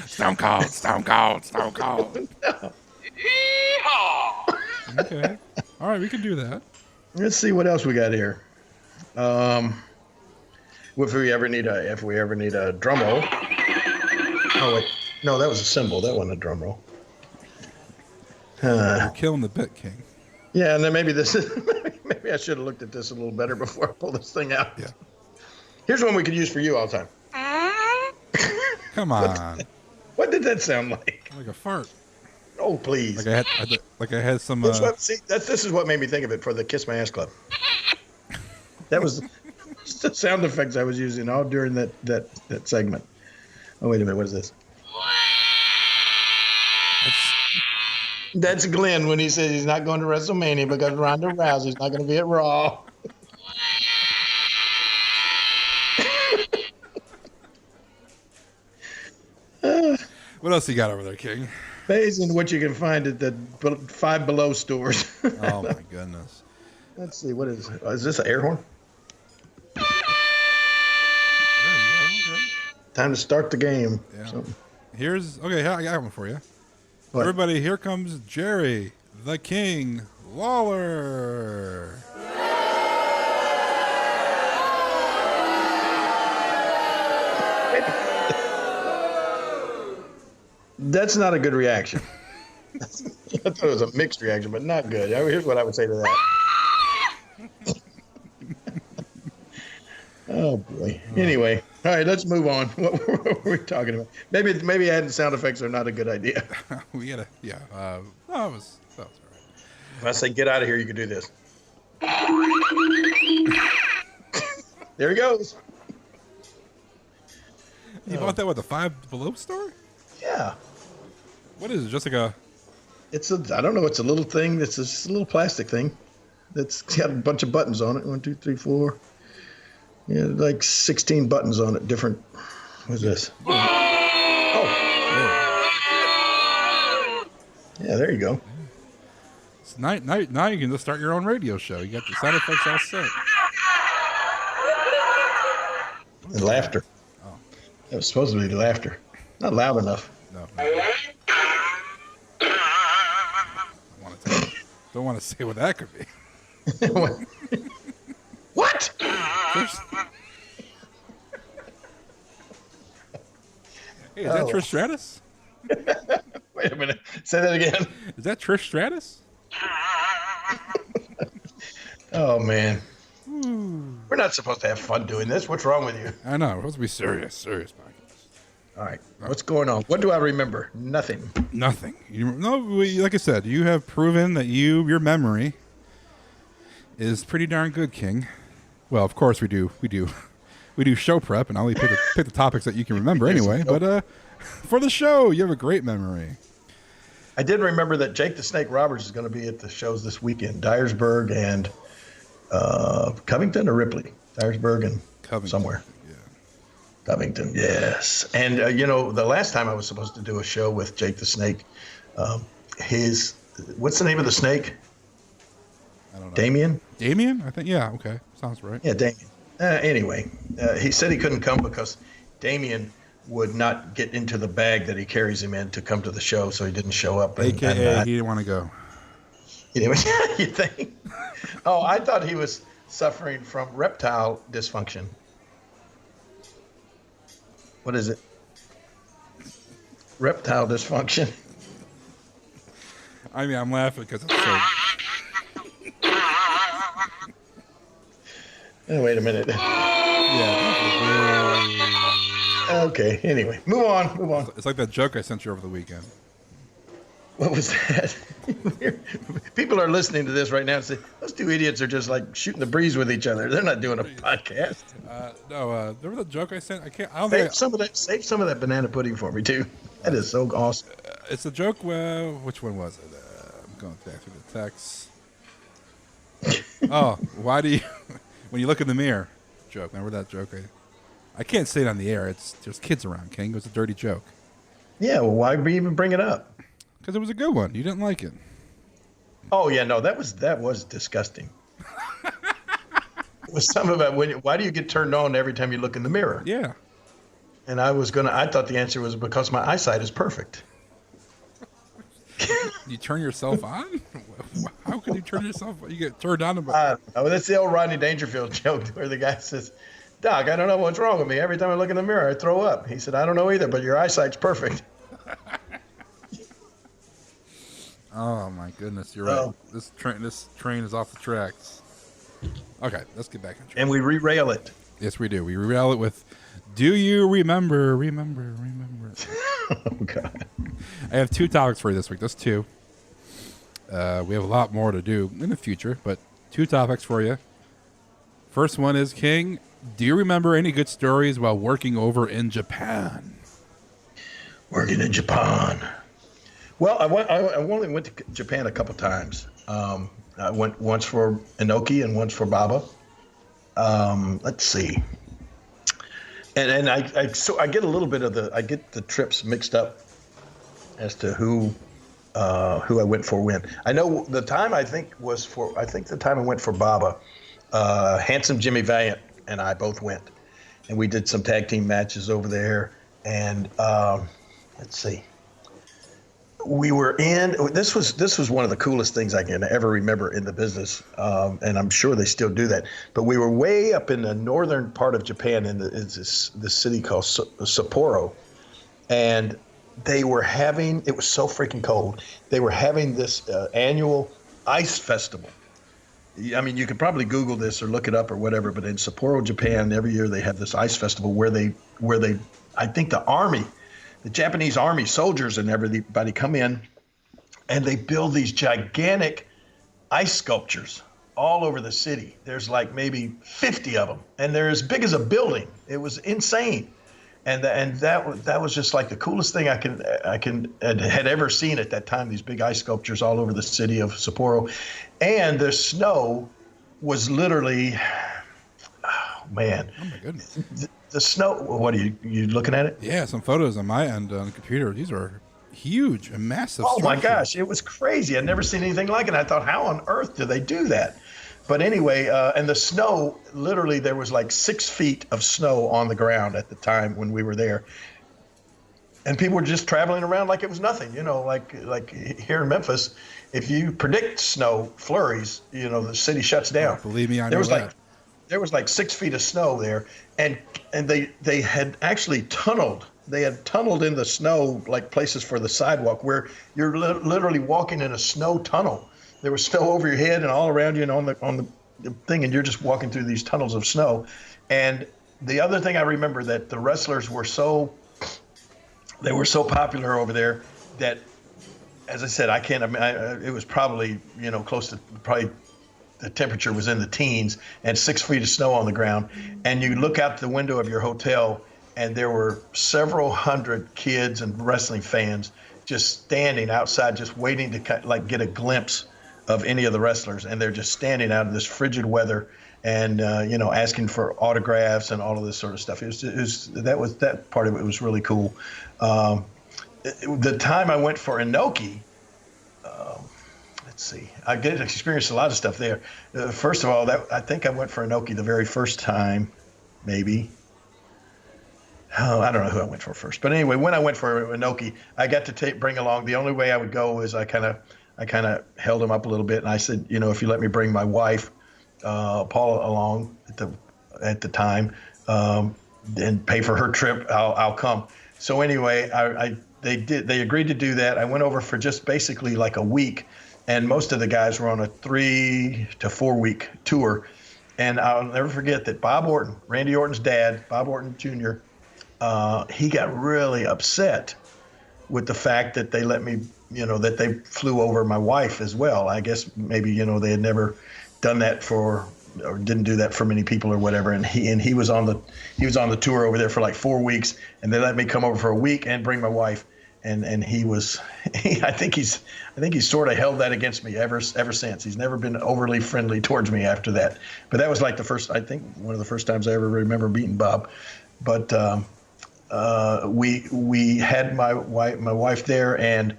Stone Cold. No. Okay. All right, we can do that. Let's see what else we got here. If we ever need a drum roll. Oh wait, no, that was a cymbal. That wasn't a drum roll. You're killing the bit, King. Yeah, and then maybe I should have looked at this a little better before I pull this thing out. Yeah. Here's one we could use for you all the time. Come on. What did that sound like? Like a fart. Oh, please. Like I had some. This is what made me think of it for the Kiss My Ass Club. That was the sound effects I was using all during that segment. Oh, wait a minute. What is this? That's Glenn when he says he's not going to WrestleMania because Ronda Rousey's not going to be at Raw. What else you got over there, King? Amazing what you can find at the Five Below stores. Oh my goodness. Let's see, what is this an air horn? Time to start the game. Yeah. Something. I got one for you. What? Everybody, here comes Jerry, the King Lawler. That's not a good reaction. I thought it was a mixed reaction, but not good. Here's what I would say to that. Oh boy. Anyway, all right, let's move on. What were we talking about? Maybe adding sound effects are not a good idea. We gotta, yeah. That was all right. If I say get out of here, you can do this. There he goes. You bought that with the Five Below store? Yeah. What is it? Just like a? I don't know. It's a little thing. It's a little plastic thing. That's got a bunch of buttons on it. 1, 2, 3, 4. Yeah, like 16 buttons on it. Different. What's this? Oh. Yeah, there you go. So now you can just start your own radio show. You got the sound effects all set. And laughter. Oh. That was supposed to be laughter. Not loud enough. No. Don't want to say what that could be. What? Hey, is that Trish Stratus? Wait a minute. Say that again. Is that Trish Stratus? Oh, man. We're not supposed to have fun doing this. What's wrong with you? I know. We're supposed to be serious podcast. All right. What's going on? What do I remember? Nothing. Nothing. Like I said, you have proven that your memory is pretty darn good, King. Well, of course we do show prep, and I only pick the topics that you can remember anyway. But for the show, you have a great memory. I did remember that Jake the Snake Roberts is going to be at the shows this weekend. Dyersburg and Covington or Ripley? Dyersburg and Covington. Somewhere. Yeah. Covington, yes. And, the last time I was supposed to do a show with Jake the Snake, what's the name of the snake? I don't know. Damien? Damien? I think, yeah, okay. Sounds right. Yeah, Damien. Anyway, he said he couldn't come because Damien would not get into the bag that he carries him in to come to the show, so he didn't show up. AKA, he didn't want to go. You think? Oh, I thought he was suffering from reptile dysfunction. What is it? Reptile dysfunction. I mean, I'm laughing because Oh, wait a minute. Yeah. Okay. Anyway, move on. It's like that joke I sent you over the weekend. What was that? People are listening to this right now and say, those two idiots are just like shooting the breeze with each other. They're not doing a podcast. No, remember the joke I sent? I don't Save some of that banana pudding for me too. That is so awesome. It's a joke. Which one was it? I'm going back through the text. Oh, why do you, when you look in the mirror? Joke. Remember that joke? I can't say it on the air. There's kids around, King. It was a dirty joke. Yeah, well, why even bring it up? Because it was a good one. You didn't like it. Oh yeah, no, that was disgusting. It was some about why do you get turned on every time you look in the mirror? Yeah. And I thought the answer was because my eyesight is perfect. You turn yourself on? How can you turn yourself on? You get turned on about that's the old Rodney Dangerfield joke where the guy says, Doc, I don't know what's wrong with me. Every time I look in the mirror, I throw up. He said, I don't know either, but your eyesight's perfect. Oh my goodness, you're right. This train is off the tracks. Okay, let's get back on track. And we re-rail it. Yes, we do. We re-rail it with, do you remember? Oh God. I have 2 topics for you this week. That's 2. We have a lot more to do in the future, but 2 topics for you. First one is, King, do you remember any good stories while working over in Japan? Working in Japan. Well, I only went to Japan a couple times. I went once for Inoki and once for Baba. Let's see. And I get a little bit of I get the trips mixed up as to who I went for when. I know the time I think the time I went for Baba, Handsome Jimmy Valiant and I both went, and we did some tag team matches over there. And let's see. We were in. This was one of the coolest things I can ever remember in the business, and I'm sure they still do that. But we were way up in the northern part of Japan, in this city called Sapporo, and they were having. It was so freaking cold. They were having this annual ice festival. I mean, you could probably Google this or look it up or whatever. But in Sapporo, Japan, every year they have this ice festival where they, I think the Japanese army soldiers and everybody come in, and they build these gigantic ice sculptures all over the city. There's like maybe 50 of them, and they're as big as a building. It was insane, and that was just like the coolest thing I had ever seen at that time. These big ice sculptures all over the city of Sapporo, and the snow was literally, oh man, oh my goodness. The snow. What are you looking at it? Yeah, some photos on my end on the computer. These are huge and massive. Oh my gosh, it was crazy. I'd never seen anything like it. I thought, how on earth do they do that? But anyway, and the snow, literally there was like 6 feet of snow on the ground at the time when we were there. And people were just traveling around like it was nothing, like here in Memphis, if you predict snow flurries, the city shuts down. Believe me, I know that. There was like 6 feet of snow there, and they had actually tunneled. They had tunneled in the snow, like places for the sidewalk, where you're literally walking in a snow tunnel. There was snow over your head and all around you and on the thing, and you're just walking through these tunnels of snow. And the other thing I remember, that the wrestlers were so popular over there that, as I said, it was probably close to probably. The temperature was in the teens, and 6 feet of snow on the ground. And you look out the window of your hotel, and there were several hundred kids and wrestling fans just standing outside, just waiting to get a glimpse of any of the wrestlers. And they're just standing out in this frigid weather and, asking for autographs and all of this sort of stuff. That part of it was really cool. The time I went for Inoki, let's see. I did experience a lot of stuff there. First of all, I think I went for Inoki the very first time, maybe. Oh, I don't know who I went for first, but anyway, when I went for Inoki, I got to bring along. The only way I would go is I kind of held him up a little bit, and I said, if you let me bring my wife, Paula, along at the time, and pay for her trip, I'll come. So anyway, they agreed to do that. I went over for just basically like a week. And most of the guys were on a 3 to 4 week tour. And I'll never forget that Bob Orton, Randy Orton's dad, Bob Orton Jr., he got really upset with the fact that they let me, that they flew over my wife as well. I guess maybe, they had never done that or didn't do that for many people or whatever. And he was on the tour over there for like 4 weeks, and they let me come over for a week and bring my wife. And I think he's sort of held that against me ever since. He's never been overly friendly towards me after that. But that was like one of the first times I ever remember meeting Bob. But we had my wife there, and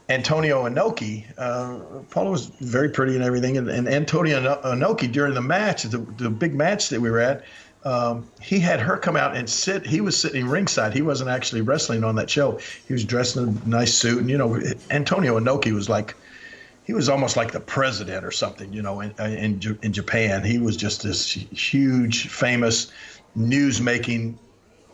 Antonio Inoki. Paula was very pretty and everything, and Antonio Inoki during the match, the big match that we were at, he had her come out and sit. He was sitting ringside. He wasn't actually wrestling on that show. He was dressed in a nice suit, and Antonio Inoki was like, he was almost like the president or something, in Japan. He was just this huge, famous, news-making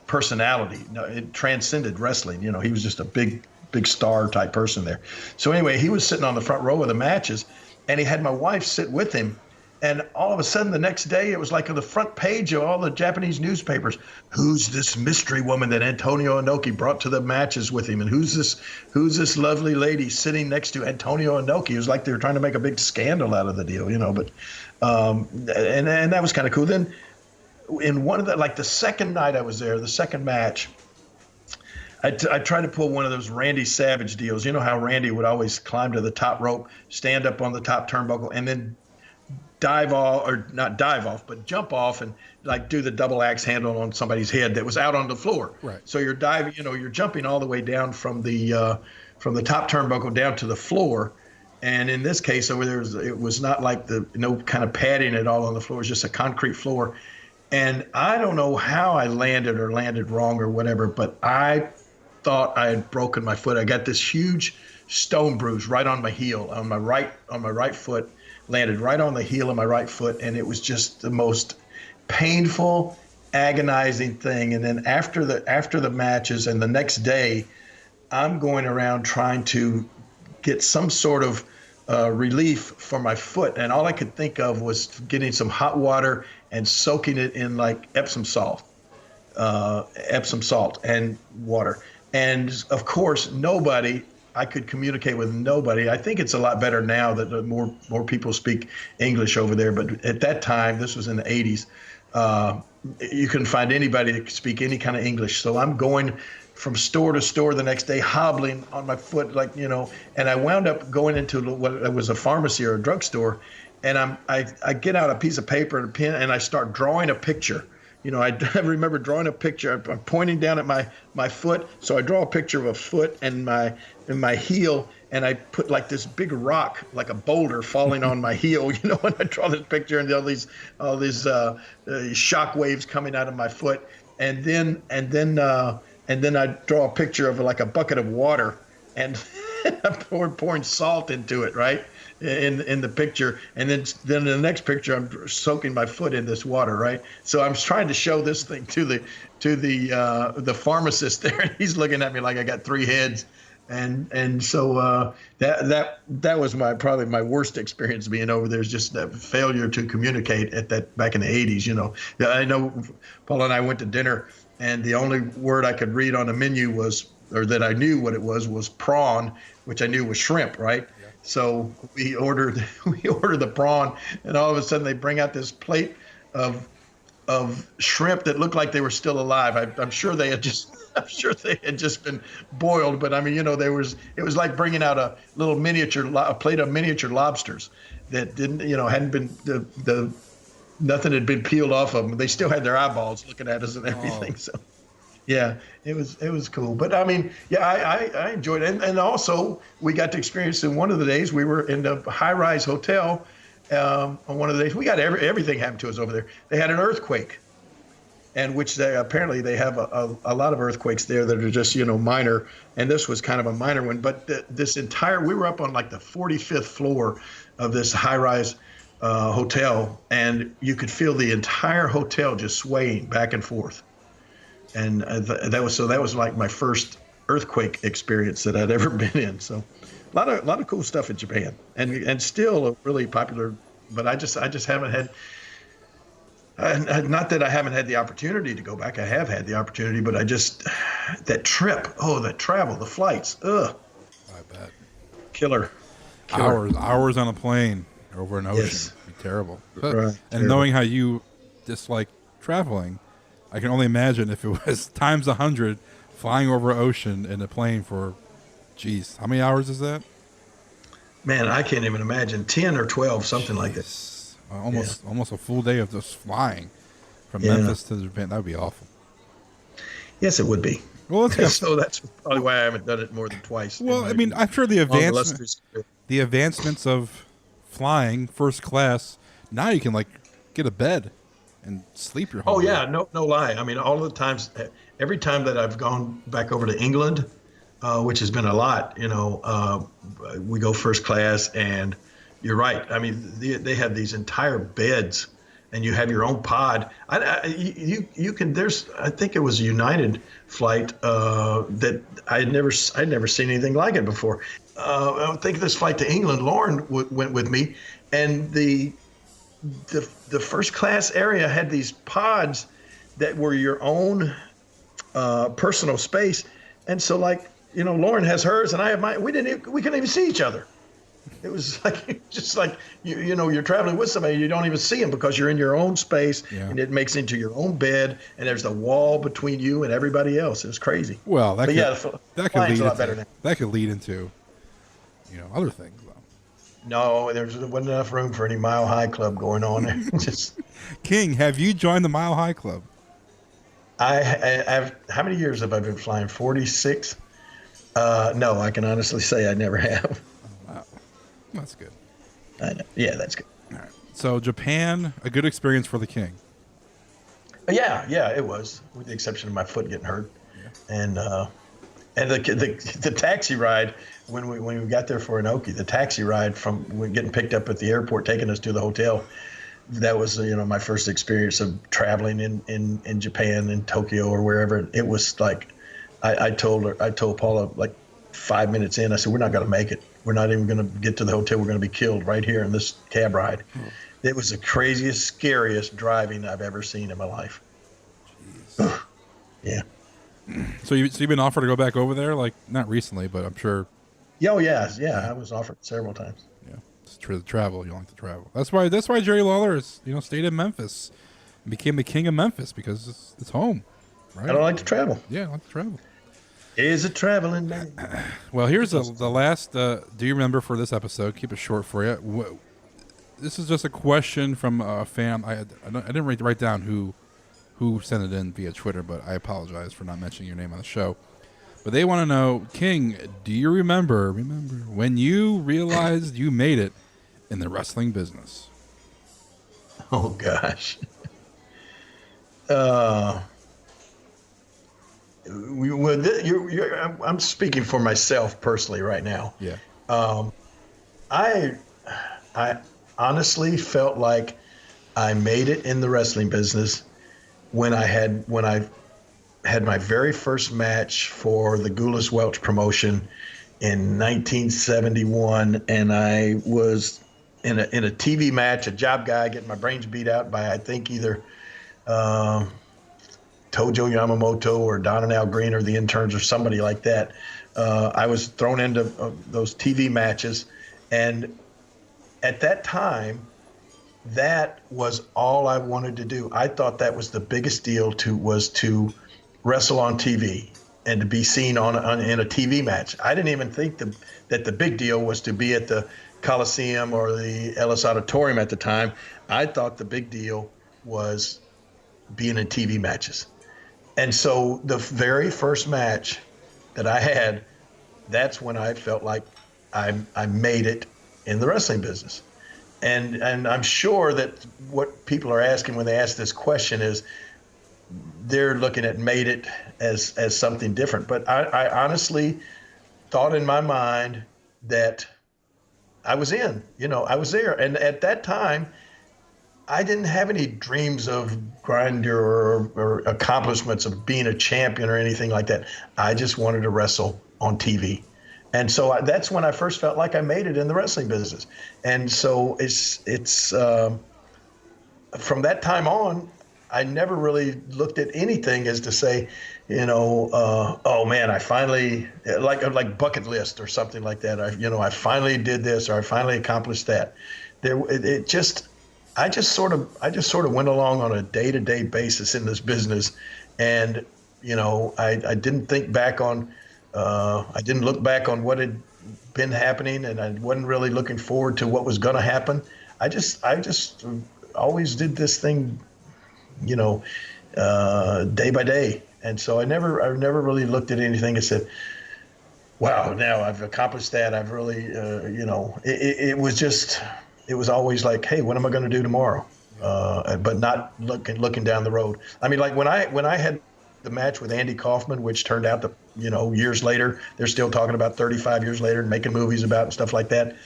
personality. It transcended wrestling. He was just a big star type person there. So anyway, he was sitting on the front row of the matches, and he had my wife sit with him. And all of a sudden, the next day, it was like on the front page of all the Japanese newspapers. Who's this mystery woman that Antonio Inoki brought to the matches with him? And who's this lovely lady sitting next to Antonio Inoki? It was like they were trying to make a big scandal out of the deal, But and that was kind of cool. Then in one of the second night I was there, the second match, I tried to pull one of those Randy Savage deals. You know how Randy would always climb to the top rope, stand up on the top turnbuckle, and then dive off, or not dive off, but jump off and like do the double axe handle on somebody's head that was out on the floor. Right. So you're diving, you're jumping all the way down from the top turnbuckle down to the floor. And in this case over there, it was not like no kind of padding at all on the floor. It was just a concrete floor. And I don't know how I landed wrong or whatever, but I thought I had broken my foot. I got this huge stone bruise right on my heel, on my right foot. Landed right on the heel of my right foot, and it was just the most painful, agonizing thing. And then after the matches and the next day, I'm going around trying to get some sort of relief for my foot, and all I could think of was getting some hot water and soaking it in like Epsom salt and water. And of course, I could communicate with nobody. I think it's a lot better now that more people speak English over there. But at that time, this was in the 80s, you couldn't find anybody that could speak any kind of English. So I'm going from store to store the next day, hobbling on my foot, and I wound up going into what was a pharmacy or a drugstore. And I get out a piece of paper and a pen, and I start drawing a picture. I remember drawing a picture. I'm pointing down at my foot, so I draw a picture of a foot and my heel, and I put like this big rock, like a boulder, falling on my heel. When I draw this picture, and all these shock waves coming out of my foot, and then I draw a picture of like a bucket of water, and I'm pouring salt into it, right? In the picture, and then in the next picture I'm soaking my foot in this water, right? So I'm trying to show this thing to the pharmacist there, and he's looking at me like I got 3 heads, and so that was probably my worst experience being over there, is just that failure to communicate back in the 80s. I know Paul and I went to dinner, and the only word I could read on the menu that I knew what it was prawn, which I knew was shrimp, right? So we ordered the prawn, and all of a sudden they bring out this plate of shrimp that looked like they were still alive. I'm sure they had just been boiled, but I mean, it was like bringing out a plate of miniature lobsters that didn't, hadn't been nothing had been peeled off of them. They still had their eyeballs looking at us and everything. Oh. So. Yeah, it was cool. But I mean, yeah, I enjoyed it. And also we got to experience in one of the days, we were in a high-rise hotel on one of the days. We got everything happened to us over there. They had an earthquake, and which they have a lot of earthquakes there that are just, minor. And this was kind of a minor one. But we were up on like the 45th floor of this high-rise hotel, and you could feel the entire hotel just swaying back and forth. And that was like my first earthquake experience that I'd ever been in. So a lot of cool stuff in Japan, and still really popular. But I just haven't had Not that I haven't had the opportunity to go back. I have had the opportunity, but that trip, that travel, the flights, I bet. Killer. Hours on a plane over an ocean. Yes. It'd be terrible. Right. And Terrible. knowing how you dislike traveling, I can only imagine if it was times 100 flying over an ocean in a plane for, geez, how many hours is that? Man, I can't even imagine. 10 or 12, something like that. Almost a full day of just flying from Memphis to Japan. That would be awful. Yes, it would be. Well, let's go. So that's probably why I haven't done it more than twice. Well, I mean, I'm sure the advancements of flying first class, now you can like get a bed and sleep your whole day. No lie. I mean, all the times, every time that I've gone back over to England, which has been a lot, we go first class, and you're right. I mean, they have these entire beds, and you have your own pod. You can. I think it was a United flight that I'd never seen anything like it before. I think this flight to England, Lauren went with me, and the first class area had these pods that were your own personal space, and so Lauren has hers and I have mine. We couldn't even see each other. It was just like you're traveling with somebody, you don't even see them because you're in your own space, and it makes into your own bed, and there's a wall between you and everybody else. It was crazy. Well, that could lead into other things though. No, there wasn't enough room for any Mile High Club going on there. King, have you joined the Mile High Club? I've how many years have I been flying? 46. No, I can honestly say I never have. Oh, wow. That's good. I know. Yeah, that's good. All right. So Japan, a good experience for the King. Yeah, it was, with the exception of my foot getting hurt, and the taxi ride when we got there for Inoki, the taxi ride from getting picked up at the airport, taking us to the hotel. That was my first experience of traveling in Japan, in Tokyo or wherever. It was like I told Paula like 5 minutes in, I said, we're not going to make it. We're not even going to get to the hotel. We're going to be killed right here in this cab ride. It was the craziest, scariest driving I've ever seen in my life. Yeah. So you've been offered to go back over there, like not recently, but I'm sure. Oh yeah. I was offered several times. Yeah, it's true. Travel. You like to travel. That's why Jerry Lawler is stayed in Memphis and became the king of Memphis, because it's home. Right? I don't like to travel. Yeah, I like to travel. Is a traveling man. Well, here's the last. Do you remember for this episode? Keep it short for you. This is just a question from a fan. I didn't write down who sent it in via Twitter, but I apologize for not mentioning your name on the show. But they want to know, King, do you remember when you realized you made it in the wrestling business? Oh gosh. I'm speaking for myself personally right now. Yeah. I honestly felt like I made it in the wrestling business when I had my very first match for the Gulas Welch promotion in 1971, and I was in a TV match, a job guy getting my brains beat out by I think either Tojo Yamamoto or Don and Al Green or the interns or somebody like that. I was thrown into those TV matches, and at that time, that was all I wanted to do. I thought that was the biggest deal was to wrestle on TV and to be seen in a TV match. I didn't even think that the big deal was to be at the Coliseum or the Ellis Auditorium at the time. I thought the big deal was being in TV matches. And so the very first match that I had, that's when I felt like I made it in the wrestling business. And I'm sure that what people are asking when they ask this question is they're looking at made it as something different. But I honestly thought in my mind that I was in, I was there. And at that time, I didn't have any dreams of grandeur or accomplishments of being a champion or anything like that. I just wanted to wrestle on TV. And so that's when I first felt like I made it in the wrestling business. And so it's from that time on, I never really looked at anything as to say, oh man, I finally like bucket list or something like that. I finally did this, or I finally accomplished that. I just sort of went along on a day-to-day basis in this business, and I didn't think back on, I didn't look back on what had been happening, and I wasn't really looking forward to what was going to happen. I just always did this thing, day by day. And so I never really looked at anything and said, wow, now I've accomplished that. I've really, it was always like, hey, what am I going to do tomorrow? But not looking down the road. I mean, like when I had the match with Andy Kaufman, which turned out to, years later, they're still talking about 35 years later and making movies about and stuff like that.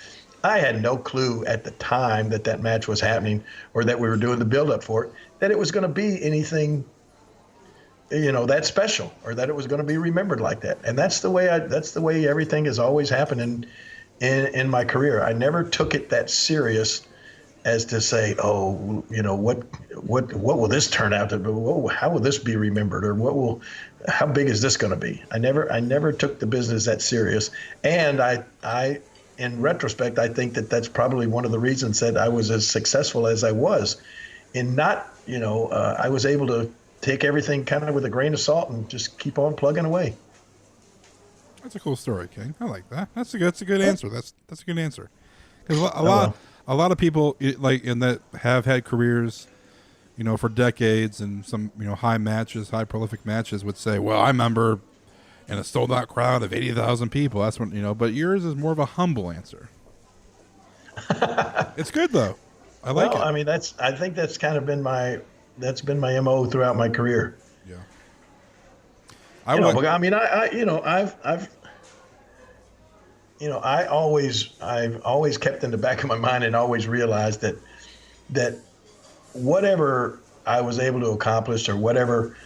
I had no clue at the time that match was happening, or that we were doing the build-up for it, that it was going to be anything, that special, or that it was going to be remembered like that. And that's the way everything has always happened in my career. I never took it that serious as to say, oh, what will this turn out to be? How will this be remembered, or how big is this going to be? I never took the business that serious, and I in retrospect, I think that's probably one of the reasons that I was as successful as I was, in not, I was able to take everything kind of with a grain of salt and just keep on plugging away. That's a cool story, King. I like that. That's a good answer. That's a good answer. Because a lot of people that have had careers, for decades, and some high prolific matches would say, well, I remember in a sold out crowd of 80,000 people. That's when but yours is more of a humble answer. It's good though. I like it. I mean, I think that's kind of been my MO throughout my career. Yeah. I've always kept in the back of my mind and always realized that whatever I was able to accomplish, or whatever,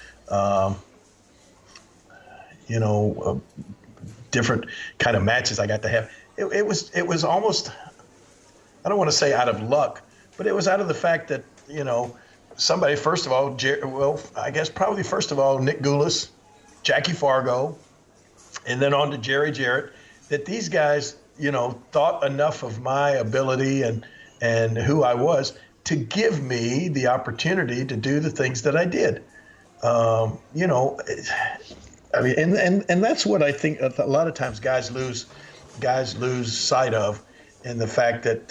different kind of matches I got to have, it was almost, I don't want to say out of luck, but it was out of the fact that, somebody, first of all, I guess probably first of all, Nick Goulas, Jackie Fargo, and then on to Jerry Jarrett, that these guys, thought enough of my ability and who I was to give me the opportunity to do the things that I did. I mean, and that's what I think a lot of times guys lose sight of, in the fact that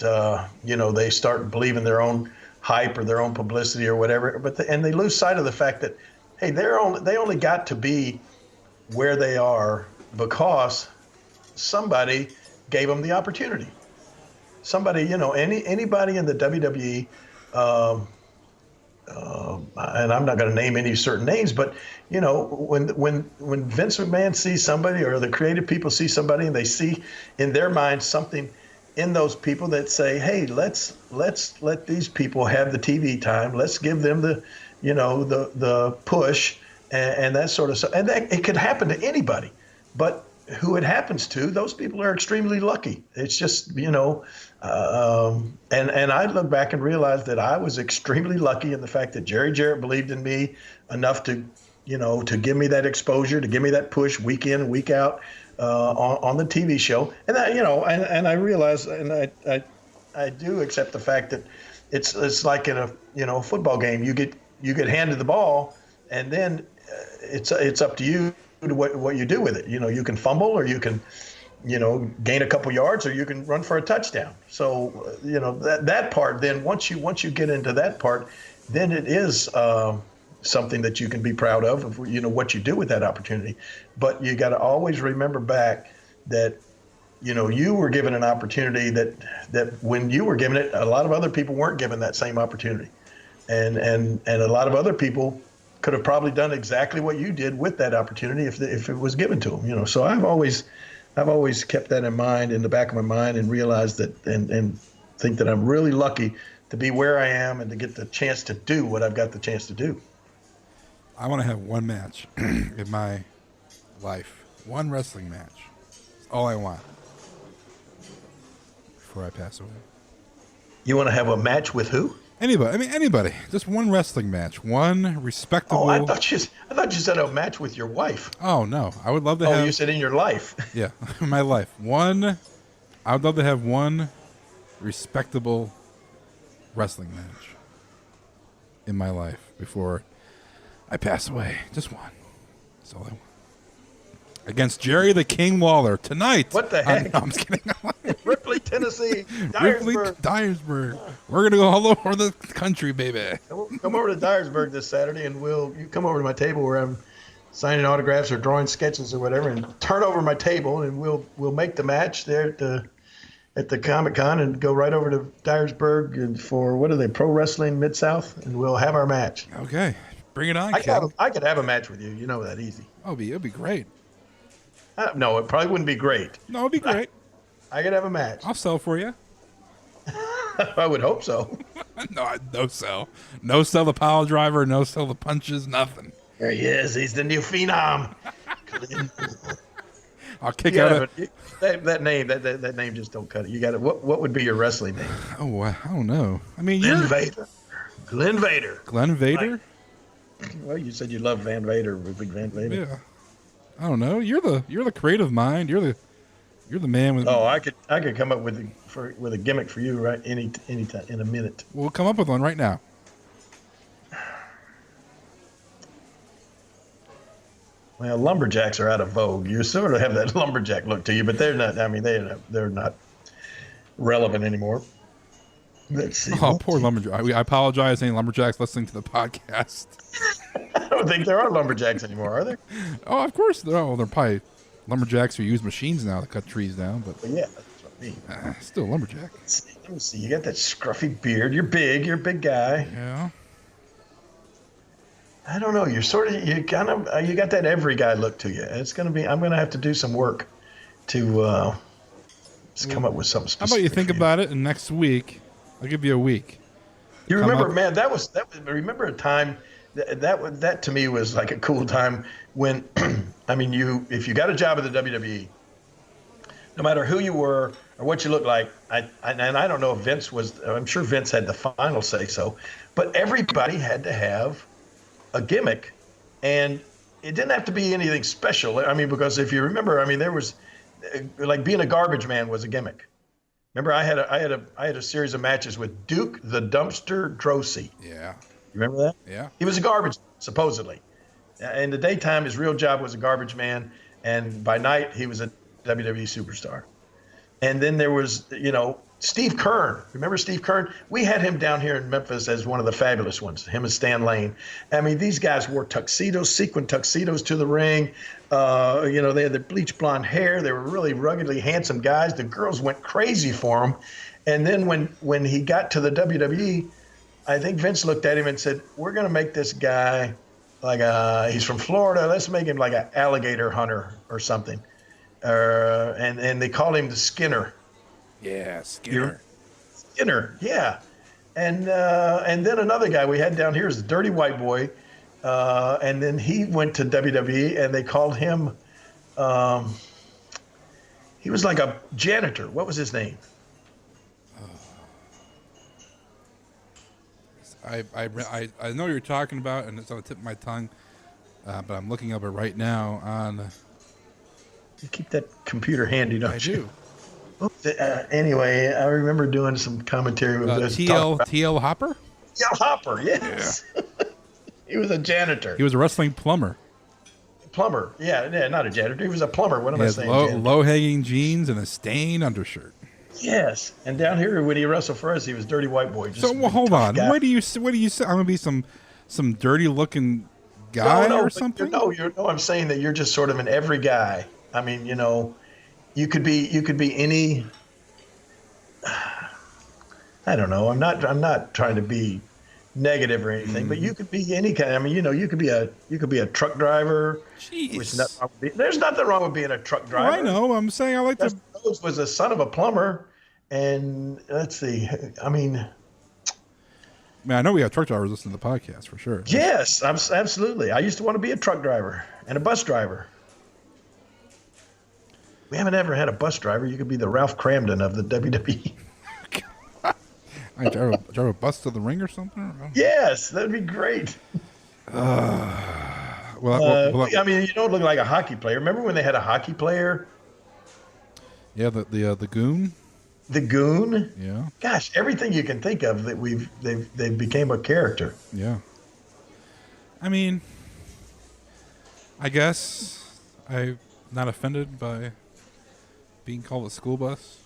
they start believing their own hype or their own publicity or whatever, and they lose sight of the fact that, hey, they only got to be where they are because somebody gave them the opportunity. Somebody, anybody in the WWE, and I'm not going to name any certain names, but when Vince McMahon sees somebody, or the creative people see somebody, and they see in their mind something in those people that say, hey, let's let these people have the TV time, let's give them the push and that sort of stuff, and that it could happen to anybody, but who it happens to, those people are extremely lucky. It's just, and I look back and realize that I was extremely lucky in the fact that Jerry Jarrett believed in me enough to give me that exposure, to give me that push week in and week out on the TV show. And that, and I realize, and I do accept the fact that it's like in a football game, you get handed the ball, and then it's up to you to what you do with it. You can fumble, or you can, gain a couple yards, or you can run for a touchdown. So, that part, then once you get into that part, then it is something that you can be proud of what you do with that opportunity. But you got to always remember back that, you were given an opportunity that when you were given it, a lot of other people weren't given that same opportunity. And a lot of other people could have probably done exactly what you did with that opportunity if it was given to them. So I've always kept that in mind, in the back of my mind, and realized that, and think that I'm really lucky to be where I am and to get the chance to do what I've got the chance to do. I want to have one match in my life, one wrestling match. That's all I want before I pass away. You want to have a match with who? Anybody. I mean, anybody. Just one wrestling match. One respectable. Oh, I thought you said a match with your wife. Oh, no. I would love to have. Oh, you said in your life. Yeah, my life. I would love to have one respectable wrestling match in my life before I pass away. Just one. That's all I want. Against Jerry the King Lawler tonight. What the heck? No, I'm just kidding. Ripley, Tennessee. Dyersburg. We're going to go all over the country, baby. Come over to Dyersburg this Saturday, and you come over to my table where I'm signing autographs or drawing sketches or whatever, and turn over my table, and we'll make the match there at the Comic-Con and go right over to Dyersburg and for, what are they, Pro Wrestling Mid-South, and we'll have our match. Okay. Bring it on, I kid. could have a match with you. You know that easy. Oh, it'd be great. No, it probably wouldn't be great. No, it'd be great. I could have a match. I'll sell for you. I would hope so. No sell. No sell the pile driver. No sell the punches. Nothing. There he is. He's the new phenom. I'll kick out that name. That name just don't cut it. You got it. What would be your wrestling name? Oh, I don't know. I mean, Glenn Vader. Glenn Vader. Glenn Vader. Well, you said you love Van Vader, Big Van Vader. Yeah. I don't know. You're the creative mind. You're the man with. Oh, I could come up with a gimmick for you right any time in a minute. We'll come up with one right now. Well, lumberjacks are out of vogue. You sort of have that lumberjack look to you, but they're not. I mean, they're not relevant anymore. Let's see. Oh, poor lumberjack. I apologize to any lumberjacks listening to the podcast. I don't think there are lumberjacks anymore, are there? Oh, of course. They're probably lumberjacks who use machines now to cut trees down. But yeah, that's what I mean. Still a lumberjack. Let me see. You got that scruffy beard. You're big. You're a big guy. Yeah. I don't know. You got that every guy look to you. I'm going to have to do some work to just come up with something specific. How about you think about it, and next week, I'll give you a week. You remember, man, that was remember a time that to me was like a cool time when, I mean, if you got a job at the WWE, no matter who you were or what you looked like, and I don't know if Vince I'm sure Vince had the final say so, but everybody had to have a gimmick, and it didn't have to be anything special. I mean, because if you remember, I mean, there was like being a garbage man was a gimmick. Remember, I had a series of matches with Duke the Dumpster Drosy. Yeah. You remember that? Yeah. He was a garbage, supposedly. In the daytime, his real job was a garbage man, and by night, he was a WWE superstar. And then there was, Steve Kern. Remember Steve Kern? We had him down here in Memphis as one of the fabulous ones, him and Stan Lane. I mean, these guys wore sequin tuxedos to the ring. They had the bleach blonde hair. They were really ruggedly handsome guys. The girls went crazy for him. And then when he got to the WWE, I think Vince looked at him and said, we're going to make this guy he's from Florida. Let's make him like an alligator hunter or something. And they called him the Skinner. Yeah, Skinner. Skinner, yeah. And then another guy we had down here is the Dirty White Boy. And then he went to WWE, and they called him, he was like a janitor. What was his name? I know what you're talking about, and it's on the tip of my tongue, but I'm looking up it right now on. You keep that computer handy, don't you? I do. Anyway, I remember doing some commentary with TL Hopper? TL Hopper, yes. Yeah. He was a janitor. He was a wrestling plumber. Plumber, yeah, not a janitor. He was a plumber. What am I saying? Low-hanging jeans and a stained undershirt. Yes, and down here when he wrestled for us, he was Dirty White Boy. Hold on. What do you say? I'm gonna be some dirty-looking guy or something? No, I'm saying that you're just sort of an every guy. I mean, you could be any. I don't know. I'm not trying to be negative or anything, but you could be any kind. I mean, you could be a truck driver. Jeez. There's nothing wrong with being a truck driver. I know. I'm saying I like to. Was the son of a plumber, and let's see. I mean, man, I know we have truck drivers listening to the podcast for sure. Yes, absolutely. I used to want to be a truck driver and a bus driver. We haven't ever had a bus driver. You could be the Ralph Cramden of the WWE. I drive a bus to the ring or something. Yes, that'd be great. I mean, you don't look like a hockey player. Remember when they had a hockey player? Yeah, the goon. The Goon. Yeah. Gosh, everything you can think of that they became a character. Yeah. I mean, I guess I'm not offended by being called a school bus.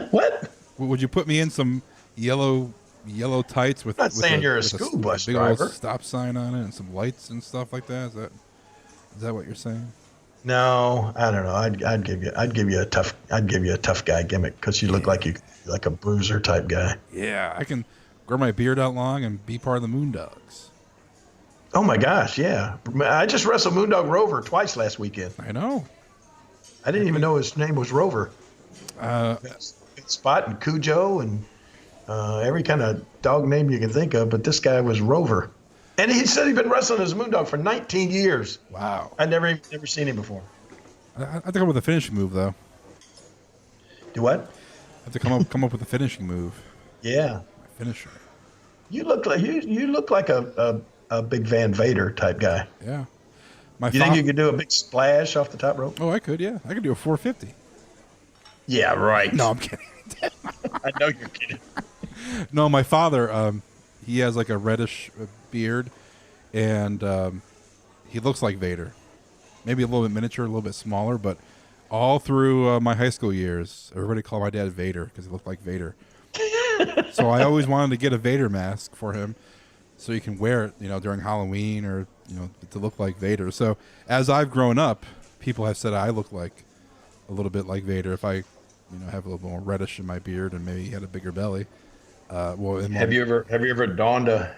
What? Would you put me in some yellow tights with? I'm not saying you're a school bus big driver. old stop sign on it and some lights and stuff like that. Is that what you're saying? No, I don't know. I'd give you a tough guy gimmick because you look like a bruiser type guy. Yeah, I can grow my beard out long and be part of the Moondogs. Oh my gosh, yeah. I just wrestled Moondog Rover twice last weekend. I know. I didn't even know his name was Rover. Spot and Cujo and every kind of dog name you can think of, but this guy was Rover. And he said he'd been wrestling as Moondog for 19 years. Wow. I'd never seen him before. I have to come up with a finishing move, though. Do what? I have to come up with a finishing move. Yeah. My finisher. You look like a Big Van Vader type guy. Yeah. You think you could do a big splash off the top rope? Oh, I could, yeah. I could do a 450. Yeah, right. No, I'm kidding. I know you're kidding. No, my father, he has like a reddish beard, and he looks like Vader. Maybe a little bit miniature, a little bit smaller, but all through my high school years, everybody called my dad Vader because he looked like Vader. So I always wanted to get a Vader mask for him so he can wear it, during Halloween or, to look like Vader. So as I've grown up, people have said I look like a little bit like Vader if I, have a little more reddish in my beard and maybe had a bigger belly. Have you ever donned a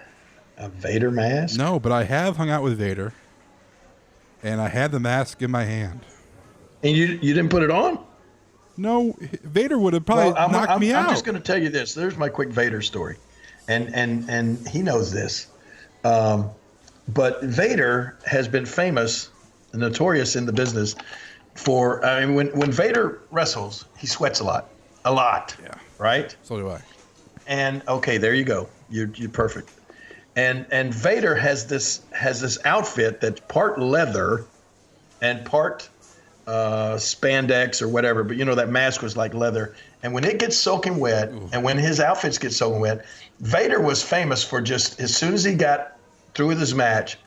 Vader mask? No, but I have hung out with Vader, and I had the mask in my hand. And you didn't put it on? No, Vader would have probably knocked me out. I'm just going to tell you this. There's my quick Vader story, and he knows this. But Vader has been famous, notorious in the business for. I mean, when Vader wrestles, he sweats a lot. Yeah. Right. So do I. And okay, there you go. You're perfect. And Vader has this outfit that's part leather and part spandex or whatever, but that mask was like leather. And when it gets soaking wet, and when his outfits get soaking wet, Vader was famous for just as soon as he got through with his match.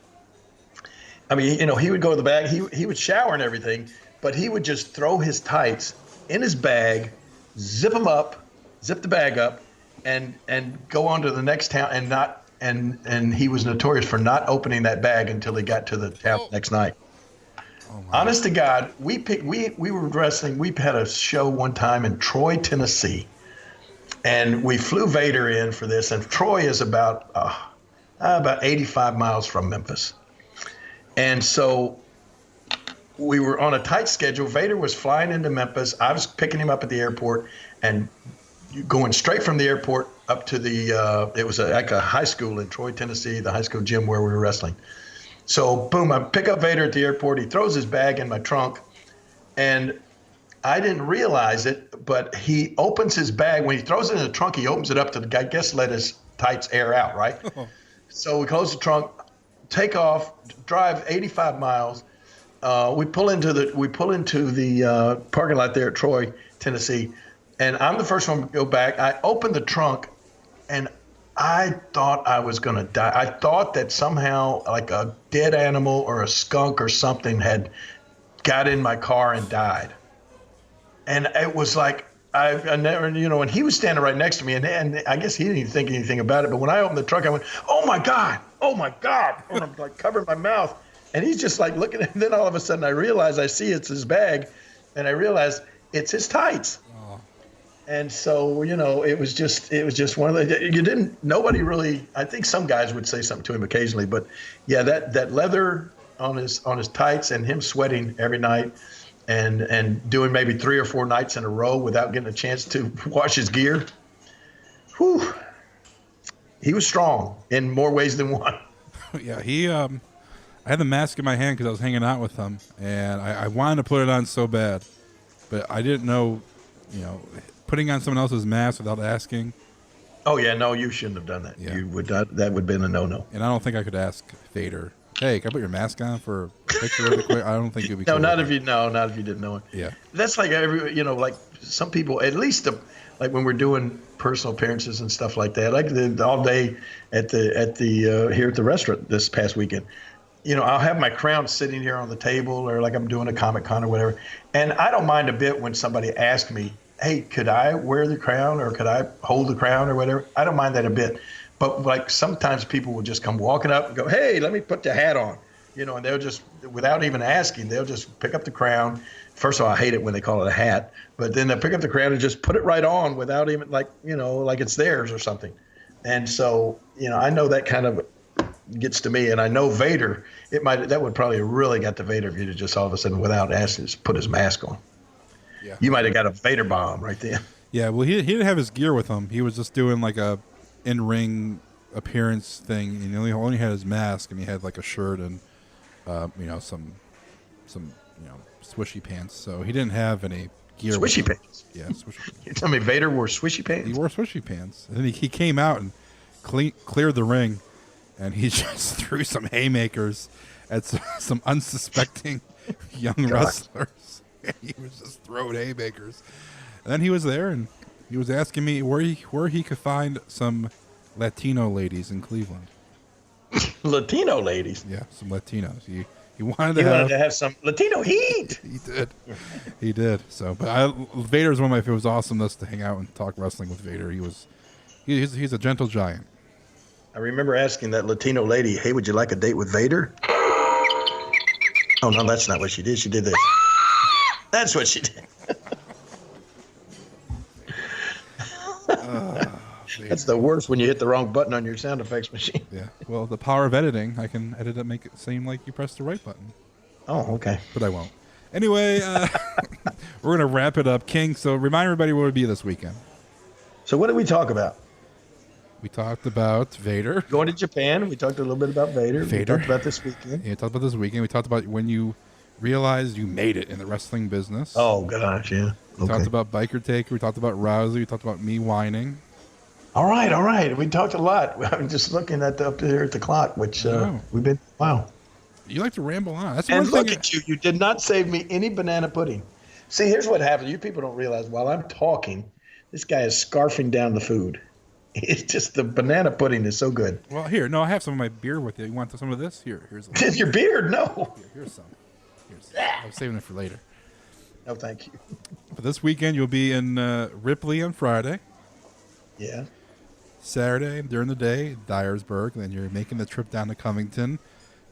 I mean, he would go to the bag, he would shower and everything, but he would just throw his tights in his bag, zip the bag up, and go on to the next town and he was notorious for not opening that bag until he got to the town next night. Honest to God, we were wrestling. We had a show one time in Troy, Tennessee, and we flew Vader in for this. And Troy is about 85 miles from Memphis, and so we were on a tight schedule. Vader was flying into Memphis. I was picking him up at the airport and going straight from the airport up to the. It was like a high school in Troy, Tennessee, the high school gym where we were wrestling. So, boom, I pick up Vader at the airport. He throws his bag in my trunk, and I didn't realize it, but he opens his bag. When he throws it in the trunk, he opens it up to, I guess, let his tights air out, right? So we close the trunk, take off, drive 85 miles. We pull into the parking lot there at Troy, Tennessee, and I'm the first one to go back. I open the trunk, and I thought I was going to die. I thought that somehow like a dead animal or a skunk or something had got in my car and died. And it was like, I never, and he was standing right next to me, and I guess he didn't even think anything about it. But when I opened the truck, I went, oh my God. And I'm like covering my mouth. And he's just like looking at it. And then all of a sudden I realize I see it's his bag, and I realize it's his tights. And so, it was just one of the, nobody really, I think some guys would say something to him occasionally, but yeah, that leather on his tights and him sweating every night and doing maybe 3 or 4 nights in a row without getting a chance to wash his gear. Whew. He was strong in more ways than one. Yeah. I had the mask in my hand because I was hanging out with him, and I wanted to put it on so bad, but I didn't know, putting on someone else's mask without asking. Oh yeah, no, you shouldn't have done that. Yeah. You would not, that would have been a no-no. And I don't think I could ask Vader, "Hey, can I put your mask on for a picture really quick?" I don't think it'd be. No, cool. not if you didn't know it. Yeah. That's like like some people, at least like when we're doing personal appearances and stuff like that, like all day at the here at the restaurant this past weekend. I'll have my crown sitting here on the table, or like I'm doing a Comic-Con or whatever, and I don't mind a bit when somebody asks me, "Hey, could I wear the crown, or could I hold the crown, or whatever?" I don't mind that a bit. But like sometimes people will just come walking up and go, "Hey, let me put the hat on," and they'll just, without even asking, they'll just pick up the crown. First of all, I hate it when they call it a hat, but then they'll pick up the crown and just put it right on without even like it's theirs or something. And so, I know that kind of gets to me, and I know Vader, that would probably have really got to Vader if you'd just all of a sudden, without asking, just put his mask on. Yeah. You might have got a Vader bomb right there. Yeah, well, he didn't have his gear with him. He was just doing like a in-ring appearance thing, and he only had his mask, and he had like a shirt and some swishy pants. So he didn't have any gear. Swishy pants. Yeah, swishy pants. You tell me Vader wore swishy pants? He wore swishy pants, and then he came out and cleared the ring, and he just threw some haymakers at some unsuspecting young wrestlers. He was just throwing haymakers. And then he was there, and he was asking me where he could find some Latino ladies in Cleveland. Latino ladies? Yeah, some Latinos. He wanted to have some Latino heat. He did. So, but Vader's one of my favorites. It was awesome to hang out and talk wrestling with Vader. He's a gentle giant. I remember asking that Latino lady, "Hey, would you like a date with Vader?" Oh no, that's not what she did. She did this. That's what she did. That's the worst, when you hit the wrong button on your sound effects machine. Yeah. Well, the power of editing, I can edit it, make it seem like you pressed the right button. Oh, okay. But I won't. Anyway, we're going to wrap it up. King, so remind everybody what it would be this weekend. So what did we talk about? We talked about Vader. Going to Japan. We talked a little bit about Vader. We talked about this weekend. Yeah, we talked about this weekend. We talked about when you realized you made it in the wrestling business. Oh, gosh, yeah. We talked about Biker Taker. We talked about Rousey. We talked about me whining. All right. We talked a lot. I'm just looking up here at the clock, which we've been, wow. You like to ramble on. That's and look at you. You did not save me any banana pudding. See, here's what happens. You people don't realize, while I'm talking, this guy is scarfing down the food. It's just, the banana pudding is so good. Well, here. No, I have some of my beer with you. You want some of this? Here's your beard? No. Here's some. I was saving it for later. No, thank you. But this weekend, you'll be in Ripley on Friday. Yeah. Saturday during the day, Dyersburg. Then you're making the trip down to Covington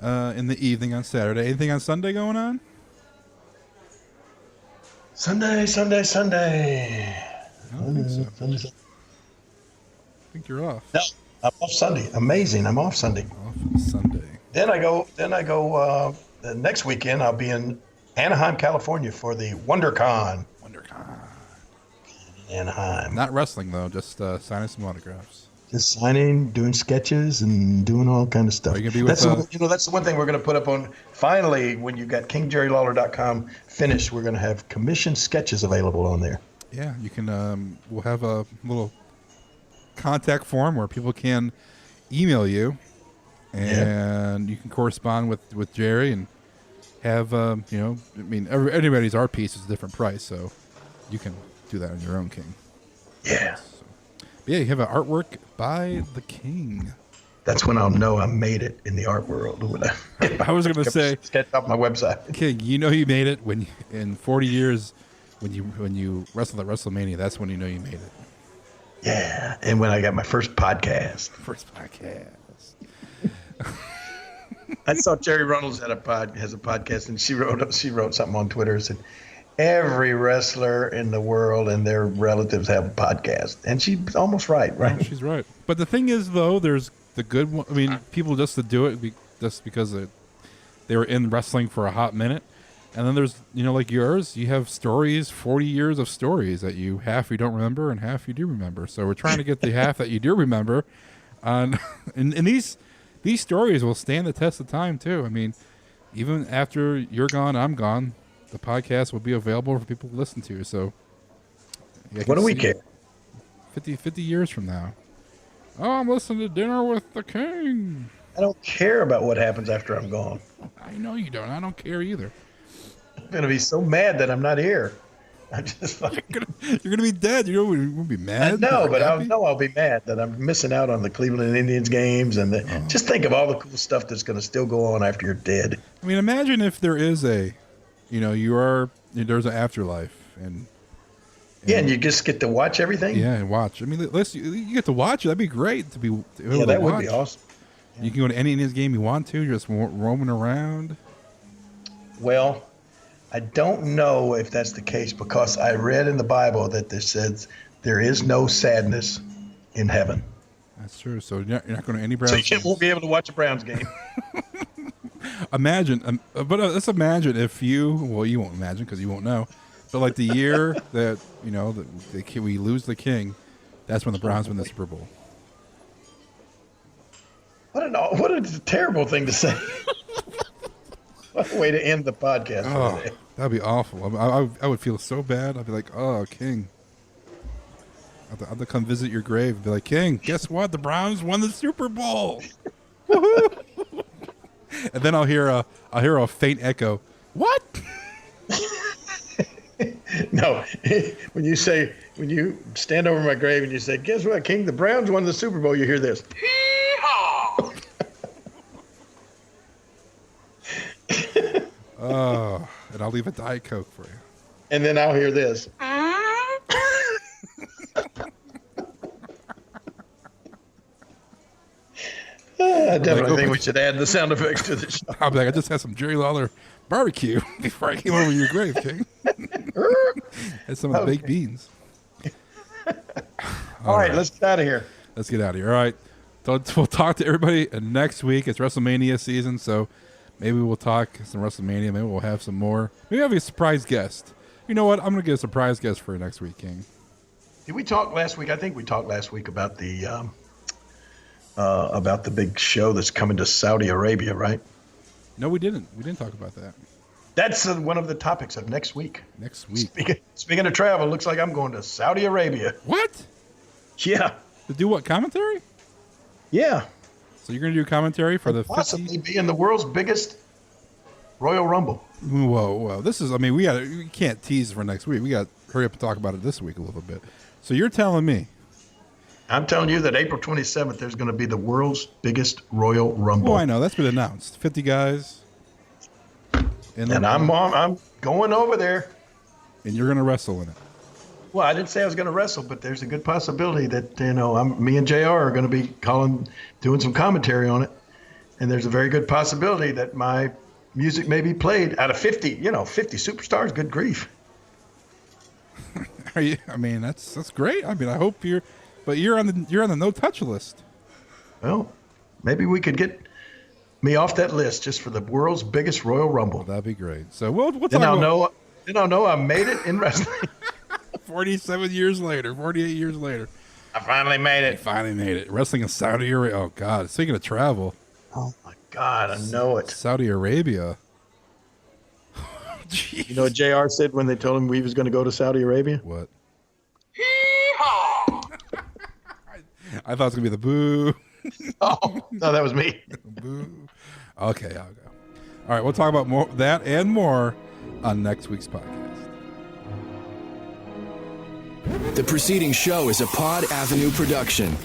in the evening on Saturday. Anything on Sunday going on? Sunday. I don't think so. Sunday. I think you're off. No, I'm off Sunday. Amazing. I'm off Sunday. Off Sunday. Then I go. The next weekend, I'll be in Anaheim, California for the WonderCon. Anaheim. Not wrestling though, just signing some autographs. Just signing, doing sketches, and doing all kind of stuff. Are you gonna be with, that's the one thing we're going to put up on. Finally, when you got KingJerryLawler.com finished, we're going to have commissioned sketches available on there. Yeah, you can. We'll have a little contact form where people can email you, and you can correspond with Jerry and have anybody's art piece is a different price, so you can do that on your own, King. Yeah. Yeah, you have an artwork by the King. That's when I'll know I made it in the art world. I was going to say, sketch off my website. King, you made it when in 40 years when you wrestled at WrestleMania. That's when you know you made it. Yeah, and when I got my first podcast. I saw Terry Runnels has a podcast, and she wrote something on Twitter and said, every wrestler in the world and their relatives have a podcast. And she's almost right? She's right. But the thing is, though, there's the good one. I mean, people just to do it just because they were in wrestling for a hot minute. And then there's, like yours, you have stories, 40 years of stories that half you don't remember and half you do remember. So we're trying to get the half that you do remember. And these stories will stand the test of time, too. I mean, even after you're gone, I'm gone, the podcast will be available for people to listen to. So, Yeah, What do we see care? 50 years from now. Oh, I'm listening to Dinner with the King. I don't care about what happens after I'm gone. I know you don't. I don't care either. I'm going to be so mad that I'm not here. I'm just like, You're gonna be dead. You're gonna be mad. I know, but happy? I'll be mad that I'm missing out on the Cleveland Indians games, and just think of all the cool stuff that's going to still go on after you're dead. I mean, imagine if there is there's an afterlife, and and you just get to watch everything. Yeah, and watch. I mean, you get to watch it. That'd be great to be. Yeah, that would be awesome. You can go to any Indians game you want to, just roaming around. Well, I don't know if that's the case because I read in the Bible that it says there is no sadness in heaven. That's true. So you're not going to any Browns. So you won't be able to watch a Browns game. Imagine, but let's imagine if you won't imagine because you won't know, but like the year that we lose the king, that's when the Browns win the Super Bowl. What a terrible thing to say. What a way to end the podcast today. That'd be awful. I would feel so bad. I'd be like, oh, King. I'd have to come visit your grave and be like, King, guess what? The Browns won the Super Bowl. Woohoo! And then I'll hear a faint echo. What? No. When you stand over my grave and you say, guess what, King? The Browns won the Super Bowl, you hear this. Oh, and I'll leave a Diet Coke for you. And then I'll hear this. I definitely think we should add the sound effects to the show. I'll be like, I just had some Jerry Lawler barbecue before I came over to your grave, King. Had some of the baked beans. All right, let's get out of here. Let's get out of here. All right. So we'll talk to everybody next week. It's WrestleMania season, so maybe we'll talk some WrestleMania. Maybe we'll have some more. Maybe I'll have a surprise guest. You know what? I'm going to get a surprise guest for next week, King. Did we talk last week? I think we talked last week about the big show that's coming to Saudi Arabia, right? No, we didn't. We didn't talk about that. That's one of the topics of next week. Next week. Speaking of travel, looks like I'm going to Saudi Arabia. What? Yeah. To do what? Commentary? Yeah. So you're going to do commentary for the possibly be in the world's biggest Royal Rumble. Whoa. This is, we can't tease for next week. We got to hurry up and talk about it this week a little bit. So you're telling me. I'm telling you that April 27th, there's going to be the world's biggest Royal Rumble. Oh, I know. That's been announced. 50 guys. And I'm going over there. And you're going to wrestle in it. Well, I didn't say I was going to wrestle, but there's a good possibility that, me and JR are going to be doing some commentary on it. And there's a very good possibility that my music may be played out of 50 superstars. Good grief. Are you? That's great. I hope you're on the no touch list. Well, maybe we could get me off that list just for the world's biggest Royal Rumble. Well, that'd be great. So we'll talk. Then I'll know I made it in wrestling. 48 years later. I finally made it. You finally made it. Wrestling in Saudi Arabia. Oh God! Speaking of travel. Oh my God! I know it. Saudi Arabia. You know what JR said when they told him we was going to go to Saudi Arabia? What? I thought it was going to be the boo. Oh, no, that was me. Boo. Okay, I'll go. All right, we'll talk about more that and more on next week's podcast. The preceding show is a Pod Avenue production.